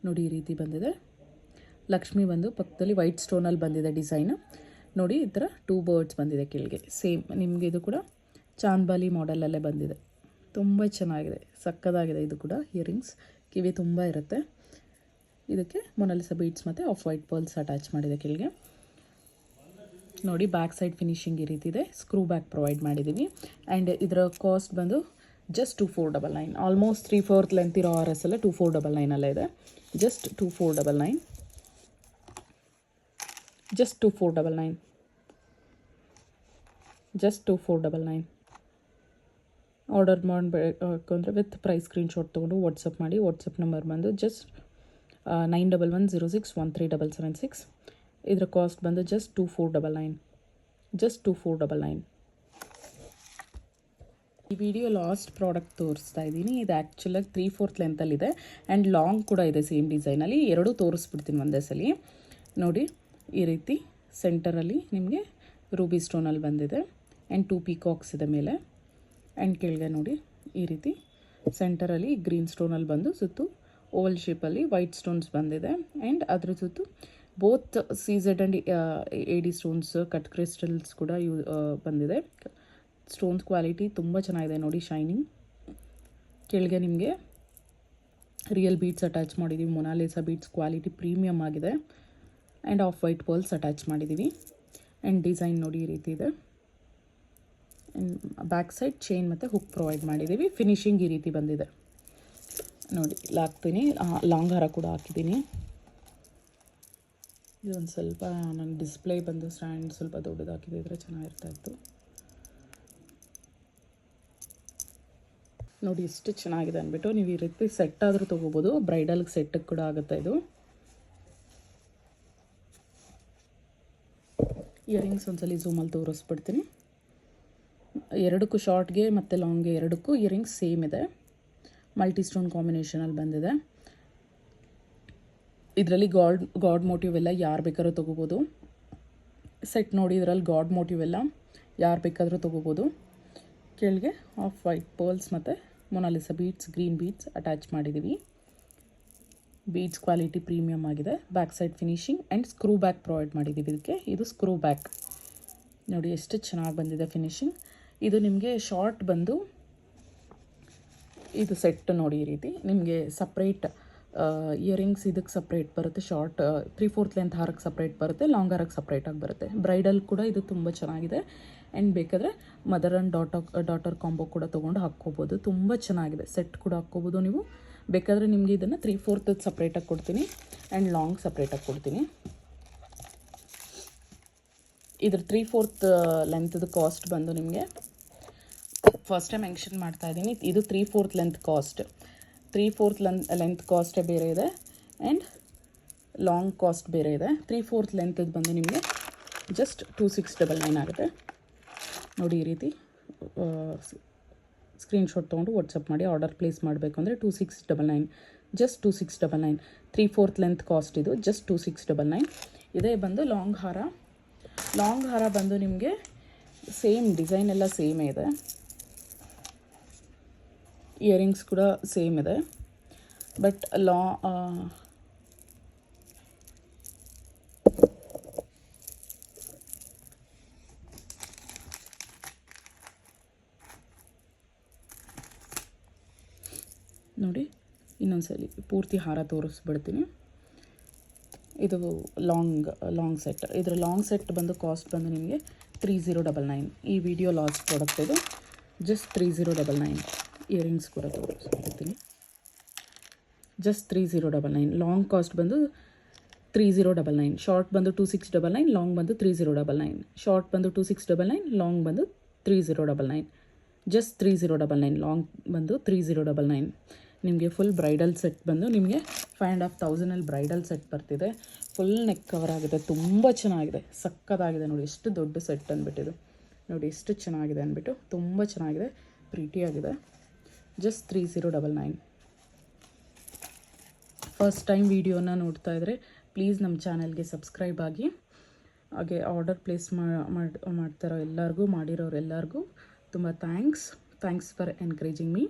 ನೋಡಿ. ಈ ರೀತಿ ಬಂದಿದೆ. ಲಕ್ಷ್ಮಿ ಬಂದು ಪಕ್ಕದಲ್ಲಿ ವೈಟ್ ಸ್ಟೋನಲ್ಲಿ ಬಂದಿದೆ ಡಿಸೈನು ನೋಡಿ. ಈ ಥರ 2 ಬರ್ಡ್ಸ್ ಬಂದಿದೆ ಕೆಳಗೆ. ಸೇಮ್ ನಿಮಗೆ ಇದು ಕೂಡ ಚಾಂದ್ಬಾಲಿ ಮಾಡೆಲಲ್ಲೇ ಬಂದಿದೆ. ತುಂಬ ಚೆನ್ನಾಗಿದೆ, ಸಕ್ಕದಾಗಿದೆ. ಇದು ಕೂಡ ಇಯರಿಂಗ್ಸ್ ಕಿವಿ ತುಂಬ ಇರುತ್ತೆ. ಇದಕ್ಕೆ ಮೊನಾಲಿಸಾ ಬೀಡ್ಸ್ ಮತ್ತು ಆಫ್ ವೈಟ್ ಪರ್ಲ್ಸ್ ಅಟ್ಯಾಚ್ ಮಾಡಿದೆ ಕೆಳಗೆ ನೋಡಿ. ಬ್ಯಾಕ್ ಸೈಡ್ ಫಿನಿಶಿಂಗ್ ಈ ರೀತಿ ಇದೆ. ಸ್ಕ್ರೂ ಬ್ಯಾಕ್ ಪ್ರೊವೈಡ್ ಮಾಡಿದ್ದೀವಿ. ಆ್ಯಂಡ್ ಇದರ ಕಾಸ್ಟ್ ಬಂದು ಜಸ್ಟ್ 2499. ಆಲ್ಮೋಸ್ಟ್ 3/4 ಲೆಂತ್ ಇರೋ RS ಎಲ್ಲ 2499 ಇದೆ. ಜಸ್ಟ್ 2499. ಜಸ್ಟ್ 2499. ಜಸ್ಟ್ 2499. ಆರ್ಡರ್ ಮಾಡಬೇಕು ಅಂದರೆ ವಿತ್ ಪ್ರೈಸ್ ಸ್ಕ್ರೀನ್ಶಾಟ್ ತೊಗೊಂಡು ವಾಟ್ಸಪ್ ಮಾಡಿ. ವಾಟ್ಸಪ್ ನಂಬರ್ ಬಂದು ಜಸ್ಟ್ 9110613776. ಇದರ ಕಾಸ್ಟ್ ಬಂದು ಜಸ್ಟ್ 2499. ಜಸ್ಟ್ 2499. ಈ ವಿಡಿಯೋ ಲಾಸ್ಟ್ ಪ್ರಾಡಕ್ಟ್ ತೋರಿಸ್ತಾ ಇದ್ದೀನಿ. ಇದು ಆ್ಯಕ್ಚುಲಾಗಿ 3/4 ಲೆಂತಲ್ಲಿದೆ ಆ್ಯಂಡ್ ಲಾಂಗ್ ಕೂಡ ಇದೆ ಸೇಮ್ ಡಿಸೈನಲ್ಲಿ. ಎರಡೂ ತೋರಿಸ್ಬಿಡ್ತೀನಿ ಒಂದೇ ಸಲ ನೋಡಿ. ಈ ರೀತಿ ಸೆಂಟರಲ್ಲಿ ನಿಮಗೆ ರೂಬಿ ಸ್ಟೋನಲ್ಲಿ ಬಂದಿದೆ ಆ್ಯಂಡ್ 2 ಪಿಕಾಕ್ಸ್ ಇದೆ ಮೇಲೆ. ಆ್ಯಂಡ್ ಕೆಳಗೆ ನೋಡಿ ಈ ರೀತಿ ಸೆಂಟರಲ್ಲಿ ಗ್ರೀನ್ ಸ್ಟೋನಲ್ಲಿ ಬಂದು ಸುತ್ತು ಓವಲ್ ಶೇಪಲ್ಲಿ ವೈಟ್ ಸ್ಟೋನ್ಸ್ ಬಂದಿದೆ. ಆ್ಯಂಡ್ ಅದ್ರ ಸುತ್ತು both CZ and AD stones cut crystals ಕೂಡ ಬಂದಿದೆ. ಸ್ಟೋನ್ಸ್ ಕ್ವಾಲಿಟಿ ತುಂಬ ಚೆನ್ನಾಗಿದೆ ನೋಡಿ, ಶೈನಿಂಗ್. ಕೆಳಗೆ ನಿಮಗೆ ರಿಯಲ್ ಬೀಡ್ಸ್ ಅಟ್ಯಾಚ್ ಮಾಡಿದ್ದೀವಿ. ಮೊನಾಲಿಸಾ ಬೀಡ್ಸ್ ಕ್ವಾಲಿಟಿ ಪ್ರೀಮಿಯಮ್ ಆಗಿದೆ. And of white pearls attach ಮಾಡಿದ್ದೀವಿ. ಆ್ಯಂಡ್ ಡಿಸೈನ್ ನೋಡಿ ಈ ರೀತಿ ಇದೆ. ಬ್ಯಾಕ್ ಸೈಡ್ ಚೈನ್ ಮತ್ತು ಹುಕ್ ಪ್ರೊವೈಡ್ ಮಾಡಿದ್ದೀವಿ. ಫಿನಿಶಿಂಗ್ ಈ ರೀತಿ ಬಂದಿದೆ ನೋಡಿ. ಹಾಕ್ತೀನಿ, ಲಾಂಗ್ ಹಾರ ಕೂಡ ಹಾಕಿದ್ದೀನಿ. ಇದೊಂದು ಸ್ವಲ್ಪ ನನ್ನ ಡಿಸ್ಪ್ಲೇ ಬಂದು ಸ್ಟ್ಯಾಂಡ್ ಸ್ವಲ್ಪ ದೊಡ್ಡದು ಹಾಕಿದ್ರೆ ಚೆನ್ನಾಗಿರ್ತಾಯಿತ್ತು ನೋಡಿ. ಎಷ್ಟು ಚೆನ್ನಾಗಿದೆ ಅಂದ್ಬಿಟ್ಟು ನೀವು ಈ ರೀತಿ ಸೆಟ್ ಆದರೂ ತೊಗೋಬೋದು. ಬ್ರೈಡಲ್ಗೆ ಸೆಟ್ಟಿಗೆ ಕೂಡ ಆಗುತ್ತೆ ಇದು. ಇಯರಿಂಗ್ಸ್ ಒಂದ್ಸಲಿ ಝೂಮಲ್ಲಿ ತೋರಿಸ್ಬಿಡ್ತೀನಿ. ಎರಡಕ್ಕೂ ಶಾರ್ಟ್ಗೆ ಮತ್ತು ಲಾಂಗ್ಗೆ ಎರಡಕ್ಕೂ ಇಯರಿಂಗ್ಸ್ ಸೇಮ್ ಇದೆ. ಮಲ್ಟಿ ಸ್ಟೋನ್ ಕಾಂಬಿನೇಷನಲ್ಲಿ ಬಂದಿದೆ. ಇದರಲ್ಲಿ ಗಾಡ್ ಮೋಟಿವ್ ಎಲ್ಲ ಯಾರು ಬೇಕಾದ್ರೂ ತೊಗೋಬೋದು. ಸೆಟ್ ನೋಡಿ, ಇದರಲ್ಲಿ ಗಾಡ್ ಮೋಟಿವ್ ಎಲ್ಲ ಯಾರು ಬೇಕಾದರೂ ತೊಗೋಬೋದು. ಕೆಳಗೆ ಆಫ್ ವೈಟ್ ಪರ್ಲ್ಸ್ ಮತ್ತು Mona Lisa beads, green beads attach ಮಾಡಿದ್ದೀವಿ. ಬೀಡ್ಸ್ ಕ್ವಾಲಿಟಿ ಪ್ರೀಮಿಯಮ್ ಆಗಿದೆ. Back side finishing and screw back provide ಮಾಡಿದ್ದೀವಿ ಇದಕ್ಕೆ. ಇದು ಸ್ಕ್ರೂ ಬ್ಯಾಕ್ ನೋಡಿ, ಎಷ್ಟು ಚೆನ್ನಾಗಿ ಬಂದಿದೆ ಫಿನಿಶಿಂಗ್. ಇದು ನಿಮಗೆ ಶಾರ್ಟ್ ಬಂದು ಇದು ಸೆಟ್ ನೋಡಿ ಈ ರೀತಿ ನಿಮಗೆ ಸಪ್ರೇಟ್ ಇಯರಿಂಗ್ಸ್ ಇದಕ್ಕೆ ಸಪ್ರೇಟ್ ಬರುತ್ತೆ. ಶಾರ್ಟ್ 3/4 ಲೆಂತ್ ಹಾರಕ್ಕೆ ಸಪ್ರೇಟ್ ಬರುತ್ತೆ, ಲಾಂಗ್ ಹಾರಕ್ಕೆ ಸಪ್ರೇಟಾಗಿ ಬರುತ್ತೆ. ಬ್ರೈಡಲ್ ಕೂಡ ಇದು ತುಂಬ ಚೆನ್ನಾಗಿದೆ. ಆ್ಯಂಡ್ ಬೇಕಾದರೆ ಮದರ್ ಆ್ಯಂಡ್ ಡಾಟರ್ ಕಾಂಬೋ ಕೂಡ ತೊಗೊಂಡು ಹಾಕ್ಕೋಬೋದು. ತುಂಬ ಚೆನ್ನಾಗಿದೆ. ಸೆಟ್ ಕೂಡ ಹಾಕ್ಕೋಬೋದು ನೀವು. ಬೇಕಾದರೆ ನಿಮಗೆ ಇದನ್ನು 3/4 ಸಪ್ರೇಟಾಗಿ ಕೊಡ್ತೀನಿ ಆ್ಯಂಡ್ ಲಾಂಗ್ ಸಪ್ರೇಟಾಗಿ ಕೊಡ್ತೀನಿ. ಇದ್ರ 3/4 ಲೆಂತ್ದು ಕಾಸ್ಟ್ ಬಂದು ನಿಮಗೆ ಫಸ್ಟ್ ಟೈಮ್ ಮೆನ್ಷನ್ ಮಾಡ್ತಾ ಇದ್ದೀನಿ. ಇದು 3/4 ಲೆಂತ್ ಕಾಸ್ಟ್. 3/4 ಲೆಂತ್ ಕಾಸ್ಟೇ ಬೇರೆ ಇದೆ ಆ್ಯಂಡ್ ಲಾಂಗ್ ಕಾಸ್ಟ್ ಬೇರೆ ಇದೆ. 3/4 ಲೆಂತದ್ದು ಬಂದು ನಿಮಗೆ ಜಸ್ಟ್ 2699 ಆಗುತ್ತೆ ನೋಡಿ. ಈ ರೀತಿ ಸ್ಕ್ರೀನ್ಶಾಟ್ ತೊಗೊಂಡು ವಾಟ್ಸಪ್ ಮಾಡಿ ಆರ್ಡರ್ ಪ್ಲೇಸ್ ಮಾಡಬೇಕು ಅಂದರೆ 2699, ಜಸ್ಟ್ 2699. 3/4 ಲೆಂತ್ ಕಾಸ್ಟ್ ಇದು, ಜಸ್ಟ್ 2699. ಇದೇ ಬಂದು ಲಾಂಗ್ ಹಾರ. ಲಾಂಗ್ ಹಾರ ಬಂದು ನಿಮಗೆ ಸೇಮ್ ಡಿಸೈನ್ ಎಲ್ಲ ಸೇಮೇ ಇದೆ. ಇಯರಿಂಗ್ಸ್ ಕೂಡ ಸೇಮ್ ಇದೆ. ಬಟ್ ನೋಡಿ, ಇನ್ನೊಂದ್ಸಲಿ ಪೂರ್ತಿ ಹಾರ ತೋರಿಸ್ಬಿಡ್ತೀನಿ. ಇದು ಲಾಂಗ್ ಸೆಟ್. ಇದರ ಲಾಂಗ್ ಸೆಟ್ ಬಂದು ಕಾಸ್ಟ್ ಬಂದು ನಿಮಗೆ 3099. ಈ ವಿಡಿಯೋ ಲಾಸ್ಟ್ ಪ್ರಾಡಕ್ಟ್ ಇದು, ಜಸ್ಟ್ 3099. ಇಯರಿಂಗ್ಸ್ ಕೂಡ ತೋರಿಸ್ಬಿಡ್ತೀನಿ, ಜಸ್ಟ್ 3099. ಲಾಂಗ್ ಕಾಸ್ಟ್ ಬಂದು 3099. ಶಾರ್ಟ್ ಬಂದು 2699, ಲಾಂಗ್ ಬಂದು 3099. ಶಾರ್ಟ್ ಬಂದು 2699, ಲಾಂಗ್ ಬಂದು 3099. ಜಸ್ಟ್ 3099, ಲಾಂಗ್ ಬಂದು 3099. ನಿಮಗೆ ಫುಲ್ ಬ್ರೈಡಲ್ ಸೆಟ್ ಬಂದು ನಿಮಗೆ 5500 ಬ್ರೈಡಲ್ ಸೆಟ್ ಬರ್ತಿದೆ. ಫುಲ್ ನೆಕ್ ಕವರ್ ಆಗಿದೆ. ತುಂಬ ಚೆನ್ನಾಗಿದೆ, ಸಕ್ಕತ್ತಾಗಿದೆ ನೋಡಿ. ಎಷ್ಟು ದೊಡ್ಡ ಸೆಟ್ ಅಂದ್ಬಿಟ್ಟಿದು ನೋಡಿ, ಎಷ್ಟು ಚೆನ್ನಾಗಿದೆ ಅಂದ್ಬಿಟ್ಟು. ತುಂಬ ಚೆನ್ನಾಗಿದೆ, ಪ್ರೀಟಿಯಾಗಿದೆ. ಜಸ್ಟ್ 3099. ಫಸ್ಟ್ ಟೈಮ್ ವಿಡಿಯೋನ ನೋಡ್ತಾ ಇದ್ದರೆ ಪ್ಲೀಸ್ ನಮ್ಮ ಚಾನಲ್ಗೆ ಸಬ್ಸ್ಕ್ರೈಬ್ ಆಗಿ. ಹಾಗೆ ಆರ್ಡರ್ ಪ್ಲೇಸ್ ಮಾಡ್ತಾರೋ ಎಲ್ಲರಿಗೂ, ಮಾಡಿರೋರು ಎಲ್ಲರಿಗೂ ತುಂಬ ಥ್ಯಾಂಕ್ಸ್ ಫಾರ್ ಎನ್ಕರೇಜಿಂಗ್ ಮೀ.